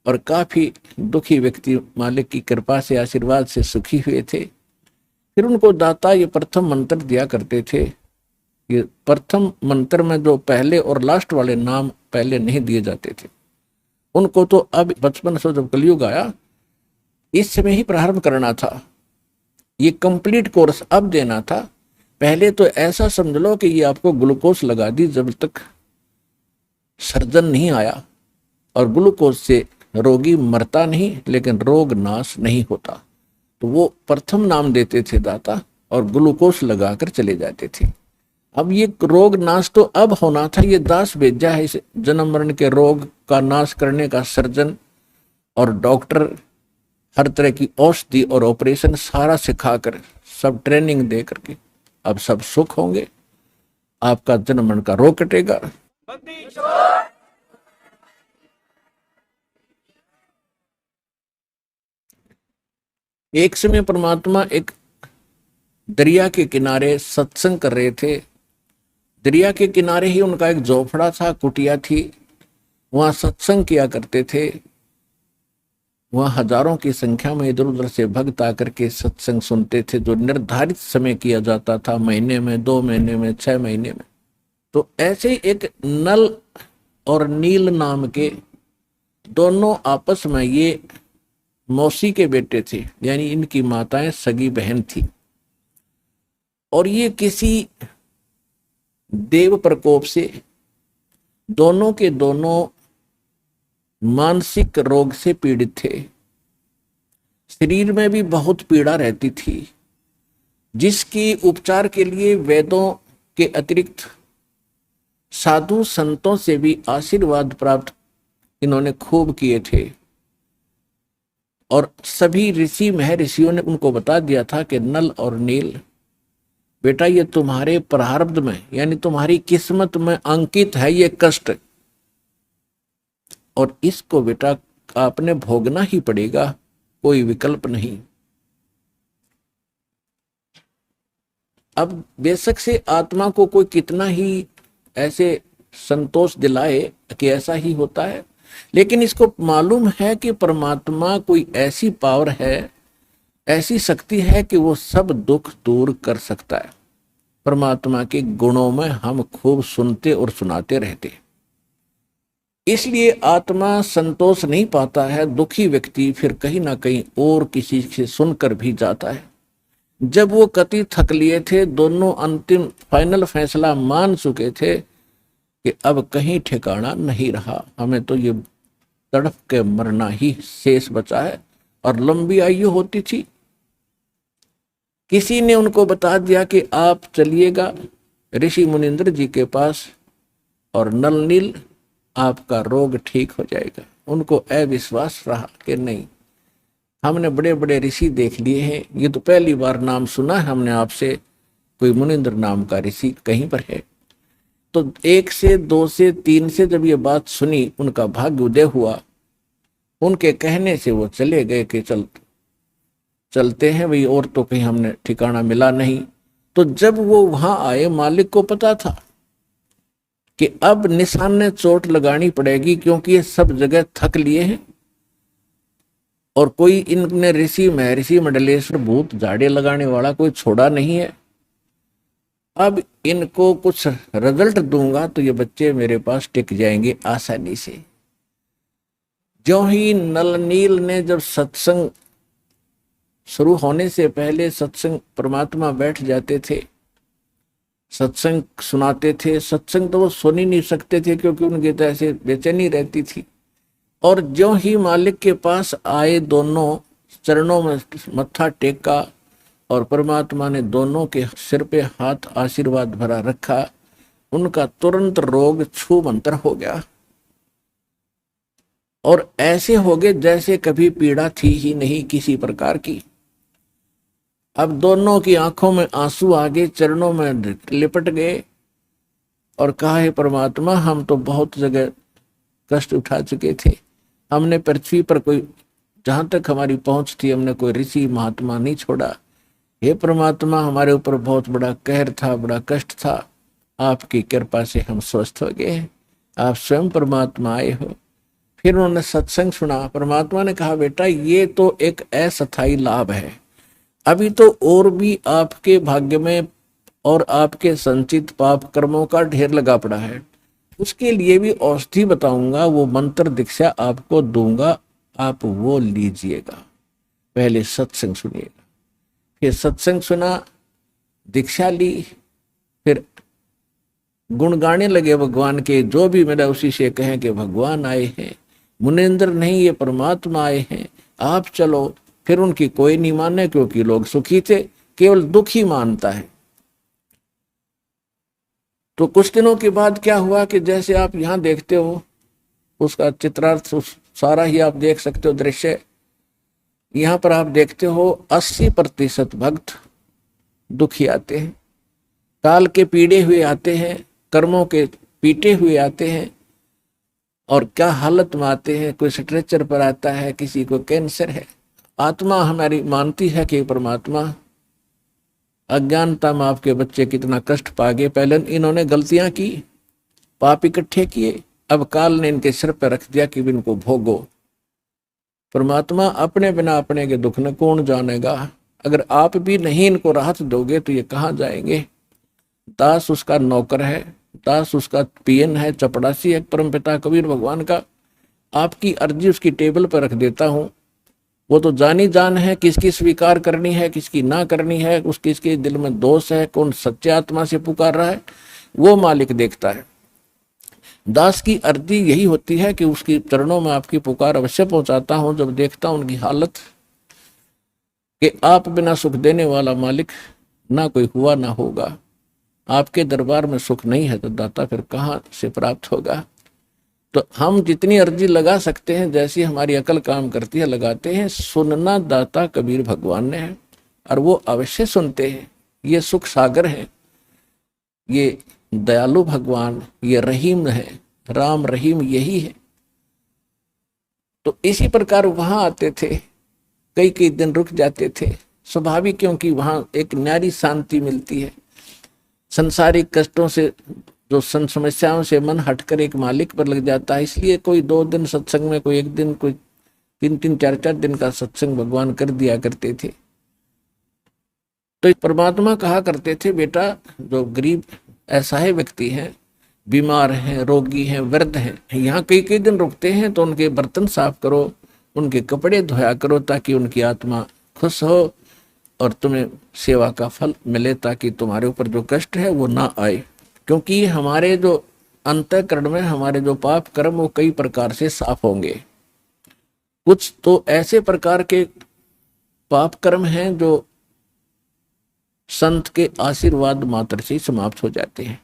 और काफी दुखी व्यक्ति मालिक की कृपा से, आशीर्वाद से सुखी हुए थे। फिर उनको दाता ये प्रथम मंत्र दिया करते थे। ये प्रथम मंत्र में जो पहले और लास्ट वाले नाम पहले नहीं दिए जाते थे, उनको तो अब बचपन से जब कलयुग आया इस समय ही प्रारंभ करना था, ये कंप्लीट कोर्स अब देना था। पहले तो ऐसा समझ लो कि ये आपको ग्लूकोज लगा दी जब तक सर्जन नहीं आया, और ग्लूकोज से रोगी मरता नहीं लेकिन रोग नाश नहीं होता। तो वो प्रथम नाम देते थे दाता और ग्लूकोज लगाकर चले जाते थे। अब ये रोग नाश तो अब होना था, ये दास भेजा है इस जन्म मरण के रोग का नाश करने का सर्जन और डॉक्टर, हर तरह की औषधि और ऑपरेशन सारा सिखाकर, सब ट्रेनिंग दे करके अब सब सुख होंगे, आपका जन्म मरण का रोग कटेगा। एक समय परमात्मा एक दरिया के किनारे सत्संग कर रहे थे। दरिया के किनारे ही उनका एक झोपड़ा था, कुटिया थी, वहां सत्संग किया करते थे। वहां हजारों की संख्या में इधर उधर से भक्त आकर के सत्संग सुनते थे, जो निर्धारित समय किया जाता था, महीने में, 2 महीने में, 6 महीने में। तो ऐसे ही एक नल और नील नाम के दोनों आपस में, ये मौसी के बेटे थे, यानी इनकी माताएं सगी बहन थी, और ये किसी देव प्रकोप से दोनों के दोनों मानसिक रोग से पीड़ित थे। शरीर में भी बहुत पीड़ा रहती थी, जिसकी उपचार के लिए वेदों के अतिरिक्त साधु संतों से भी आशीर्वाद प्राप्त इन्होंने खूब किए थे। और सभी ऋषि महर्षियों ने उनको बता दिया था कि नल और नील बेटा, ये तुम्हारे प्रारब्ध में, यानी तुम्हारी किस्मत में अंकित है ये कष्ट, और इसको बेटा आपने भोगना ही पड़ेगा, कोई विकल्प नहीं। अब बेशक से आत्मा को कोई कितना ही ऐसे संतोष दिलाए कि ऐसा ही होता है, लेकिन इसको मालूम है कि परमात्मा कोई ऐसी पावर है, ऐसी शक्ति है कि वो सब दुख दूर कर सकता है। परमात्मा के गुणों में हम खूब सुनते और सुनाते रहते, इसलिए आत्मा संतोष नहीं पाता है। दुखी व्यक्ति फिर कहीं ना कहीं और किसी से सुनकर भी जाता है। जब वो कति थक लिए थे, दोनों अंतिम फाइनल फैसला मान चुके थे कि अब कहीं ठिकाना नहीं रहा, हमें तो ये तड़प के मरना ही शेष बचा है, और लंबी आयु होती थी। किसी ने उनको बता दिया कि आप चलिएगा ऋषि मुनिंद्र जी के पास और नल नील आपका रोग ठीक हो जाएगा। उनको अविश्वास रहा कि नहीं, हमने बड़े बड़े ऋषि देख लिए हैं, ये तो पहली बार नाम सुना है हमने आपसे, कोई मुनिंद्र नाम का ऋषि कहीं पर है। तो 1 से 2 से 3 से जब ये बात सुनी, उनका भाग्य उदय हुआ। उनके कहने से वो चले गए कि चलते हैं भाई, और तो कहीं हमने ठिकाना मिला नहीं। तो जब वो वहां आए, मालिक को पता था कि अब निशान चोट लगानी पड़ेगी, क्योंकि ये सब जगह थक लिए हैं और कोई इनने ऋषि महर्षि मंडलेश्वर भूत झाड़े लगाने वाला कोई छोड़ा नहीं है। अब इनको कुछ रिजल्ट दूंगा तो ये बच्चे मेरे पास टिक जाएंगे आसानी से। जो ही नल नील ने जब सत्संग शुरू होने से पहले सत्संग परमात्मा बैठ जाते थे, सत्संग सुनाते थे। सत्संग तो वो सुन ही नहीं सकते थे क्योंकि उनकी तो ऐसे बेचैनी रहती थी। और जो ही मालिक के पास आए, दोनों चरणों में मत्था टेका और परमात्मा ने दोनों के सिर पे हाथ आशीर्वाद भरा रखा, उनका तुरंत रोग छू मंतर हो गया और ऐसे हो गए जैसे कभी पीड़ा थी ही नहीं किसी प्रकार की। अब दोनों की आंखों में आंसू आ गए, चरणों में लिपट गए और कहा, हे परमात्मा, हम तो बहुत जगह कष्ट उठा चुके थे, हमने पृथ्वी पर कोई, जहां तक हमारी पहुंच थी, हमने कोई ऋषि महात्मा नहीं छोड़ा। हे परमात्मा, हमारे ऊपर बहुत बड़ा कहर था, बड़ा कष्ट था, आपकी कृपा से हम स्वस्थ हो गए, आप स्वयं परमात्मा आए हो। फिर उन्होंने सत्संग सुना। परमात्मा ने कहा, बेटा ये तो एक अस्थायी लाभ है, अभी तो और भी आपके भाग्य में और आपके संचित पाप कर्मों का ढेर लगा पड़ा है, उसके लिए भी औषधि बताऊंगा, वो मंत्र दीक्षा आपको दूंगा, आप वो लीजिएगा। पहले सत्संग सुनिएगा। फिर सत्संग सुना, दीक्षा ली, फिर गुण गाने लगे भगवान के, जो भी मेरा उसी से कहें कि भगवान आए हैं, मुनेन्द्र नहीं ये परमात्मा आए हैं, आप चलो। फिर उनकी कोई नहीं माने क्योंकि लोग सुखी थे, केवल दुख ही मानता है। तो कुछ दिनों के बाद क्या हुआ कि जैसे आप यहाँ देखते हो, उसका चित्रार्थ सारा ही आप देख सकते हो दृश्य। यहाँ पर आप देखते हो 80% भक्त दुखी आते हैं, काल के पीड़े हुए आते हैं, कर्मों के पीटे हुए आते हैं, और क्या हालत में आते हैं। कोई स्ट्रेचर पर आता है, किसी को कैंसर है। आत्मा हमारी मानती है कि परमात्मा, अज्ञानता में आपके बच्चे कितना कष्ट पा गए, पहले इन्होंने गलतियां की, पाप इकट्ठे किए, अब काल ने इनके सिर पर रख दिया कि इनको भोगो। परमात्मा अपने बिना अपने के दुख न कौन जानेगा, अगर आप भी नहीं इनको राहत दोगे तो ये कहाँ जाएंगे। दास उसका नौकर है, दास उसका पियन है, चपड़ासी है परमपिता कबीर भगवान का। आपकी अर्जी उसकी टेबल पर रख देता हूं, वो तो जानी जान है किसकी स्वीकार करनी है, किसकी ना करनी है, उसके किसके दिल में दोष है, कौन सच्चे आत्मा से पुकार रहा है, वो मालिक देखता है। दास की अर्जी यही होती है कि उसकी चरणों में आपकी पुकार अवश्य पहुंचाता हूं, जब देखता हूं उनकी हालत कि आप बिना सुख देने वाला मालिक ना कोई हुआ ना होगा, आपके दरबार में सुख नहीं है तो दाता फिर कहां से प्राप्त होगा। तो हम जितनी अर्जी लगा सकते हैं, जैसी हमारी अकल काम करती है, लगाते हैं। सुनना दाता कबीर भगवान ने है और वो अवश्य सुनते हैं। ये सुख सागर है, ये दयालु भगवान, ये रहीम है, राम रहीम यही है। तो इसी प्रकार वहां आते थे, कई कई दिन रुक जाते थे, स्वाभाविक, क्योंकि वहां एक न्यारी शांति मिलती है। संसारिक कष्टों से, जो समस्याओं से मन हटकर एक मालिक पर लग जाता है, इसलिए कोई 2 दिन सत्संग में, कोई 1 दिन, कोई 3-3, 4-4 दिन का सत्संग भगवान कर दिया करते थे। तो परमात्मा कहा करते थे, बेटा जो गरीब असहाय व्यक्ति हैं, बीमार हैं, रोगी हैं, वृद्ध हैं, यहाँ कई कई दिन रुकते हैं, तो उनके बर्तन साफ करो, उनके कपड़े धोया करो, ताकि उनकी आत्मा खुश हो और तुम्हें सेवा का फल मिले, ताकि तुम्हारे ऊपर जो कष्ट है वो ना आए। क्योंकि हमारे जो अंतःकरण में हमारे जो पाप कर्म वो कई प्रकार से साफ होंगे। कुछ तो ऐसे प्रकार के पाप कर्म हैं जो संत के आशीर्वाद मात्र से समाप्त हो जाते हैं।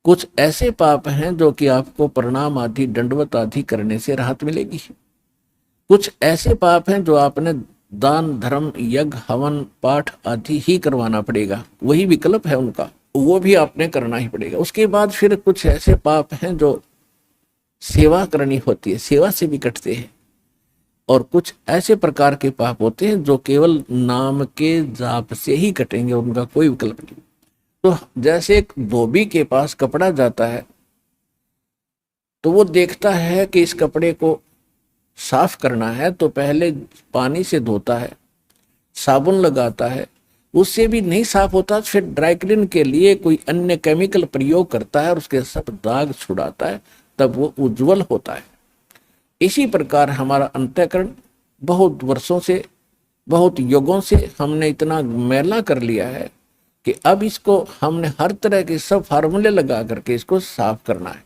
कुछ ऐसे पाप हैं जो कि आपको प्रणाम आदि, दंडवत आदि करने से राहत मिलेगी। कुछ ऐसे पाप हैं जो आपने दान धर्म यज्ञ हवन पाठ आदि ही करवाना पड़ेगा, वही विकल्प है उनका, वो भी आपने करना ही पड़ेगा। उसके बाद फिर कुछ ऐसे पाप हैं जो सेवा करनी होती है, सेवा से भी कटते हैं। और कुछ ऐसे प्रकार के पाप होते हैं जो केवल नाम के जाप से ही कटेंगे, उनका कोई विकल्प नहीं। तो जैसे एक धोबी के पास कपड़ा जाता है तो वो देखता है कि इस कपड़े को साफ करना है, तो पहले पानी से धोता है, साबुन लगाता है, उससे भी नहीं साफ होता, फिर ड्राई क्लीन के लिए कोई अन्य केमिकल प्रयोग करता है और उसके सब दाग छुड़ाता है, तब वो उज्जवल होता है। इसी प्रकार हमारा अंतःकरण बहुत वर्षों से, बहुत युगों से हमने इतना मैला कर लिया है कि अब इसको हमने हर तरह के सब फार्मूले लगा करके इसको साफ करना है।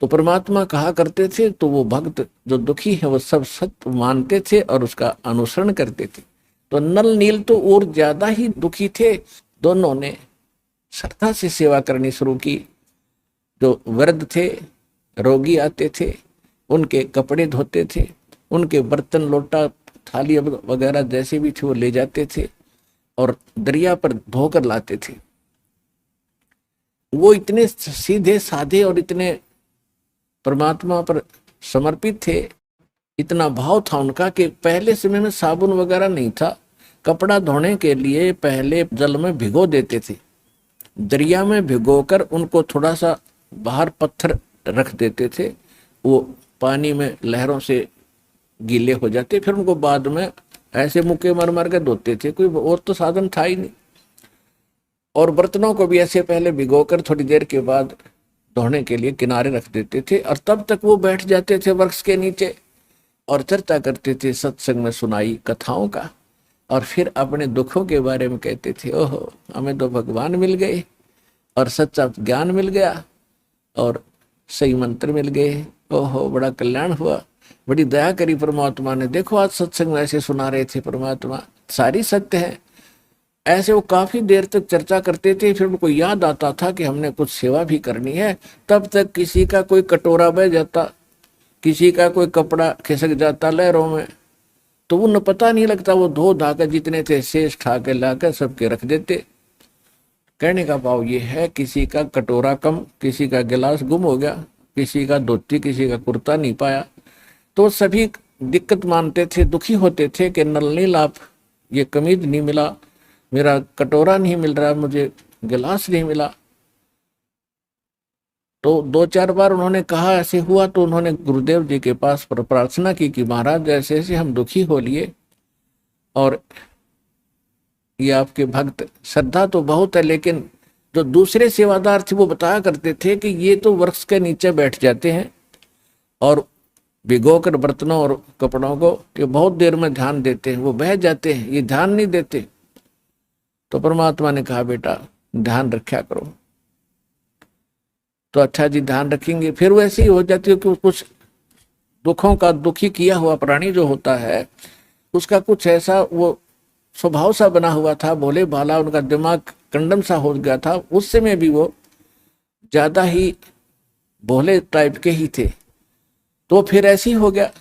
तो परमात्मा कहा करते थे, तो वो भक्त जो दुखी है वो सब सत्य मानते थे और उसका अनुसरण करते थे। तो नल नील तो और ज्यादा ही दुखी थे। दोनों ने श्रद्धा से सेवा करनी शुरू की। जो वृद्ध थे, रोगी आते थे, उनके कपड़े धोते थे, उनके बर्तन लोटा थाली वगैरह जैसे भी थे वो ले जाते थे और दरिया पर धोकर लाते थे। वो इतने सीधे साधे और इतने परमात्मा पर समर्पित थे, इतना भाव था उनका कि पहले समय में साबुन वगैरह नहीं था। कपड़ा धोने के लिए पहले जल में भिगो देते थे, दरिया में भिगोकर उनको थोड़ा सा बाहर पत्थर रख देते थे, वो पानी में लहरों से गीले हो जाते, फिर उनको बाद में ऐसे मुक्के मार मार के धोते थे। कोई और तो साधन था ही नहीं। और बर्तनों को भी ऐसे पहले भिगोकर थोड़ी देर के बाद धोने के लिए किनारे रख देते थे और तब तक वो बैठ जाते थे वृक्ष के नीचे और चर्चा करते थे सत्संग में सुनाई कथाओं का। और फिर अपने दुखों के बारे में कहते थे, ओहो हमें तो भगवान मिल गए और सच्चा ज्ञान मिल गया और सही मंत्र मिल गए, ओहो बड़ा कल्याण हुआ, बड़ी दया करी परमात्मा ने, देखो आज सत्संग में ऐसे सुना रहे थे परमात्मा, सारी सत्य है। ऐसे वो काफी देर तक चर्चा करते थे। फिर उनको याद आता था कि हमने कुछ सेवा भी करनी है। तब तक किसी का कोई कटोरा बह जाता, किसी का कोई कपड़ा खिसक जाता लहरों में, तो उन्हें पता नहीं लगता, वो धो धाकर जितने थे शेष ठा के लाकर सबके रख देते। कहने का भाव ये है, किसी का कटोरा कम, किसी का गिलास गुम हो गया, किसी का धोती, किसी का कुर्ता नहीं पाया, तो सभी दिक्कत मानते थे, दुखी होते थे कि नल नील आप ये कमीज नहीं मिला, मेरा कटोरा नहीं मिल रहा, मुझे गिलास नहीं मिला। तो 2-4 बार उन्होंने कहा ऐसे हुआ, तो उन्होंने गुरुदेव जी के पास प्रार्थना की कि महाराज जैसे ऐसे हम दुखी हो लिए और ये आपके भक्त, श्रद्धा तो बहुत है, लेकिन जो दूसरे सेवादार थे वो बताया करते थे कि ये तो वृक्ष के नीचे बैठ जाते हैं और भिगोकर बर्तनों और कपड़ों को कि बहुत देर में ध्यान देते हैं, वो बह जाते हैं, ये ध्यान नहीं देते। तो परमात्मा ने कहा बेटा ध्यान रखा करो। तो अच्छा जी ध्यान रखेंगे। फिर वो ऐसी हो जाती है कि कुछ दुखों का, दुखी किया हुआ प्राणी जो होता है उसका कुछ ऐसा वो स्वभाव सा बना हुआ था, भोले भाला, उनका दिमाग कंडम सा हो गया था, उस समय भी वो ज्यादा ही भोले टाइप के ही थे। तो फिर ऐसी हो गया,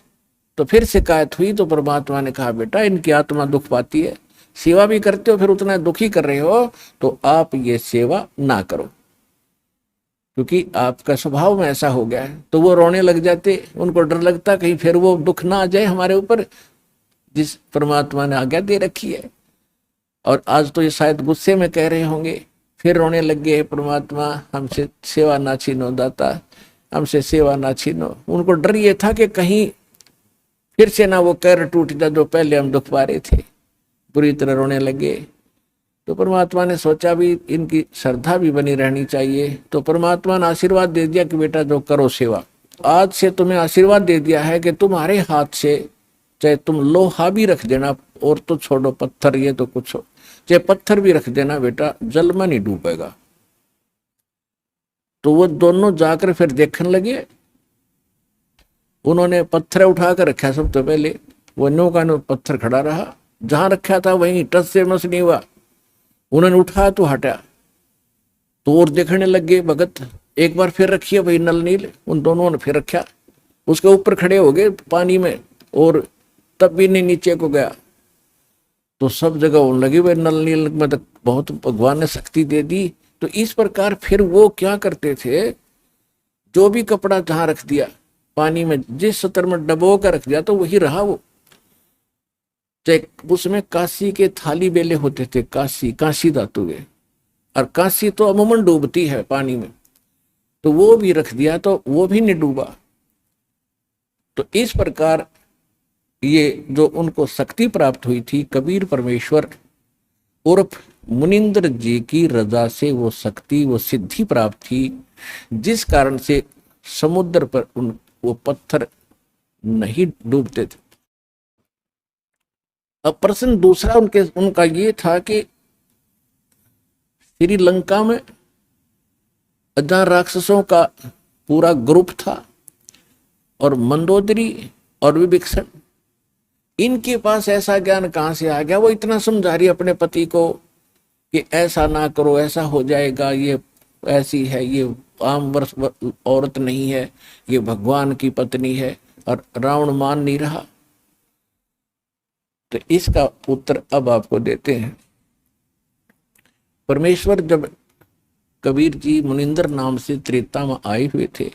तो फिर शिकायत हुई। तो परमात्मा ने कहा बेटा इनकी आत्मा दुख पाती है, सेवा भी करते हो फिर उतना दुखी कर रहे हो, तो आप ये सेवा ना करो, क्योंकि आपका स्वभाव में ऐसा हो गया है। तो वो रोने लग जाते, उनको डर लगता कहीं फिर वो दुख ना आ जाए हमारे ऊपर जिस परमात्मा ने आज्ञा दे रखी है। और आज तो ये शायद गुस्से में कह रहे होंगे, फिर रोने लग गए, परमात्मा हमसे सेवा ना छीनो, दाता हमसे सेवा ना छीनो। उनको डर ये था कि कहीं फिर से ना वो कैर टूट जाए जो पहले हम दुख पा रहे थे, बुरी तरह रोने लगे। तो परमात्मा ने सोचा भी इनकी श्रद्धा भी बनी रहनी चाहिए। तो परमात्मा ने आशीर्वाद दे दिया कि बेटा जो करो सेवा, आज से तुम्हें आशीर्वाद दे दिया है कि तुम्हारे हाथ से चाहे तुम लोहा भी रख देना, और तो छोड़ो पत्थर, ये तो कुछ हो, चाहे पत्थर भी रख देना बेटा, जल में नहीं डूबेगा। तो वो दोनों जाकर फिर देखने लगे। उन्होंने पत्थर उठा कर रखा, सबसे पहले वो नो का नो पत्थर खड़ा रहा, जहां रखा था वहीं टच से मस नहीं हुआ। उन्होंने उठाया तो हटा, तो और देखने लग गए भगत, एक बार फिर रखिए भाई नल नील, उन दोनों ने फिर रखा, उसके ऊपर खड़े हो गए पानी में, और तब भी नहीं नीचे को गया। तो सब जगह होने लगी भाई नल नील में तो बहुत भगवान ने शक्ति दे दी। तो इस प्रकार फिर वो क्या करते थे, जो भी कपड़ा जहां रख दिया पानी में, जिस सतर में डबो कर रख दिया तो वही रहा वो। चाहे उसमें कांसी के थाली बेले होते थे, कांसी धातु के, और कांसी तो अमूमन डूबती है पानी में, तो वो भी रख दिया तो वो भी नहीं डूबा। तो इस प्रकार ये जो उनको शक्ति प्राप्त हुई थी, कबीर परमेश्वर उर्फ मुनिंद्र जी की रजा से वो शक्ति, वो सिद्धि प्राप्त थी, जिस कारण से समुद्र पर वो पत्थर नहीं डूबते थे। अब प्रश्न दूसरा उनका ये था कि श्रीलंका में जहाँ राक्षसों का पूरा ग्रुप था और मंदोदरी और विभीषण, इनके पास ऐसा ज्ञान कहाँ से आ गया? वो इतना समझा रही अपने पति को कि ऐसा ना करो, ऐसा हो जाएगा, ये ऐसी है, ये आम वर्ष औरत नहीं है, ये भगवान की पत्नी है, और रावण मान नहीं रहा। तो इसका उत्तर अब आपको देते हैं। परमेश्वर जब कबीर जी मुनिंदर नाम से त्रेता में आए हुए थे,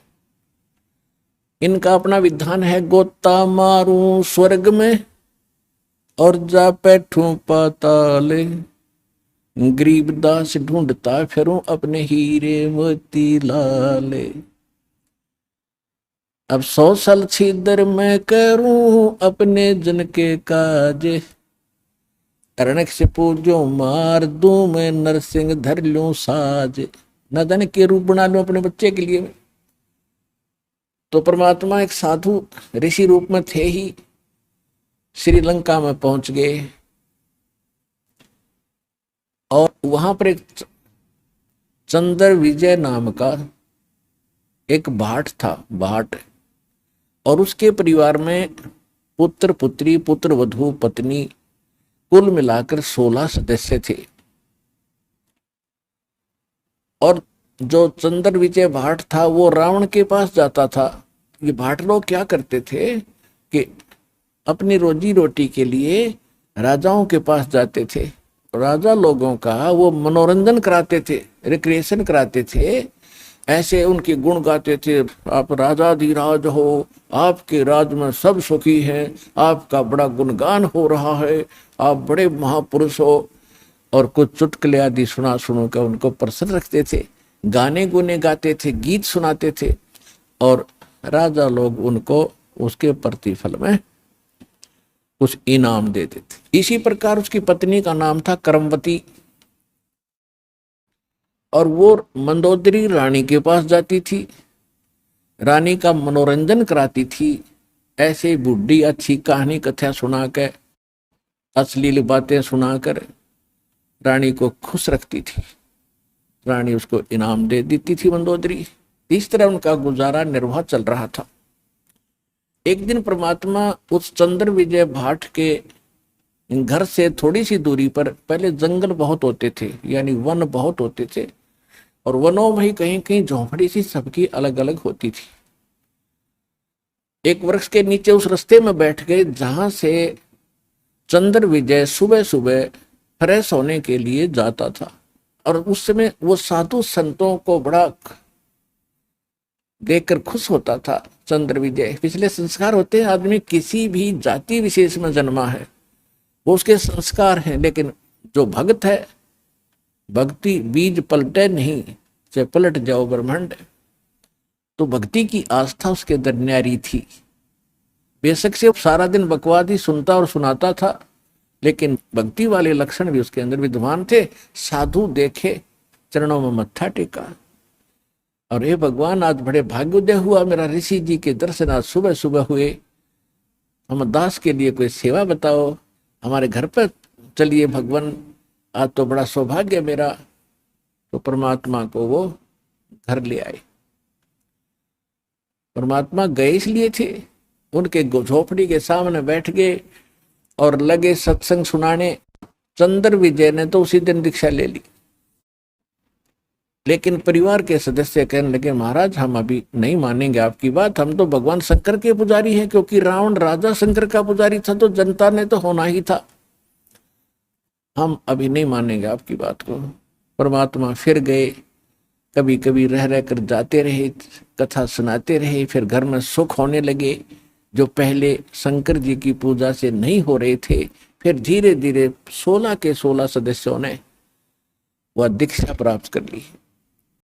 इनका अपना विधान है, गोता मारूं स्वर्ग में और जा बैठूं पाताले, गरीबदास ढूंढता फिरूं अपने हीरे मोती लाले। अब 100 साल छिदर मैं करूं अपने जन के काजे, अरणक से पूजो मार दूं मैं नरसिंह धर लूं साज, नदन के रूप बना लूं अपने बच्चे के लिए। तो परमात्मा एक साधु ऋषि रूप में थे ही, श्रीलंका में पहुंच गए और वहां पर एक चंद्र विजय नाम का एक भाट था, भाट, और उसके परिवार में पुत्र पुत्री, पुत्र वधू, पत्नी, कुल मिलाकर 16 सदस्य थे। और जो चंद्र विजय भाट था वो रावण के पास जाता था। ये भाट लोग क्या करते थे कि अपनी रोजी रोटी के लिए राजाओं के पास जाते थे, राजा लोगों का वो मनोरंजन कराते थे, रिक्रिएशन कराते थे, ऐसे उनके गुण गाते थे, आप राजाधिराज हो, आपके राज में सब सुखी हैं, आपका बड़ा गुणगान हो रहा है, आप बड़े महापुरुष हो, और कुछ चुटकुले आदि सुनो कर उनको प्रसन्न रखते थे, गाने गुने गाते थे, गीत सुनाते थे, और राजा लोग उनको उसके प्रतिफल में कुछ इनाम देते थे। इसी प्रकार उसकी पत्नी का नाम था करमवती, और वो मंदोदरी रानी के पास जाती थी, रानी का मनोरंजन कराती थी, ऐसे बुढ़ी अच्छी कहानी कथा सुनाकर, अश्लील बातें सुनाकर रानी को खुश रखती थी। रानी उसको इनाम दे देती थी मंदोदरी। इस तरह उनका गुजारा निर्वाह चल रहा था। एक दिन परमात्मा उस चंद्र विजय भाट के घर से थोड़ी सी दूरी पर, पहले जंगल बहुत होते थे, यानी वन बहुत होते थे, और वनों में ही कहीं कहीं झोंपड़ी सी सबकी अलग अलग होती थी। एक वृक्ष के नीचे उस रास्ते में बैठ गए जहां से चंद्र विजय सुबह सुबह फ्रेश होने के लिए जाता था। और उस समय वो साधु संतों को बड़ा देखकर खुश होता था। चंद्र विजय, पिछले संस्कार होते हैं, आदमी किसी भी जाति विशेष में जन्मा है वो उसके संस्कार हैं, लेकिन जो भक्त है, भक्ति बीज पलटे नहीं, चाहे पलट जाओ ब्रह्मांड। तो भक्ति की आस्था उसके अंदर न्यारी थी। बेशक से सारा दिन बकवाद ही सुनता और सुनाता था, लेकिन भक्ति वाले लक्षण भी उसके अंदर विद्यमान थे। साधु देखे, चरणों में मत्था टेका, और हे भगवान, आज बड़े भाग्योदय हुआ, मेरा ऋषि जी के दर्शन आज सुबह सुबह हुए, हम दास के लिए कोई सेवा बताओ, हमारे घर पर चलिए भगवान, आज तो बड़ा सौभाग्य मेरा। तो परमात्मा को वो घर ले आए। परमात्मा गए इसलिए थे, उनके झोपड़ी के सामने बैठ गए और लगे सत्संग सुनाने। चंद्र विजय ने तो उसी दिन दीक्षा ले ली, लेकिन परिवार के सदस्य कहने लगे, महाराज हम अभी नहीं मानेंगे आपकी बात, हम तो भगवान शंकर के पुजारी हैं, क्योंकि रावण राजा शंकर का पुजारी था तो जनता ने तो होना ही था, हम अभी नहीं मानेंगे आपकी बात को। परमात्मा फिर गए, कभी कभी रह रह कर जाते रहे, कथा सुनाते रहे, फिर घर में सुख होने लगे जो पहले शंकर जी की पूजा से नहीं हो रहे थे। फिर धीरे धीरे 16 के 16 सदस्यों ने वह दीक्षा प्राप्त कर ली।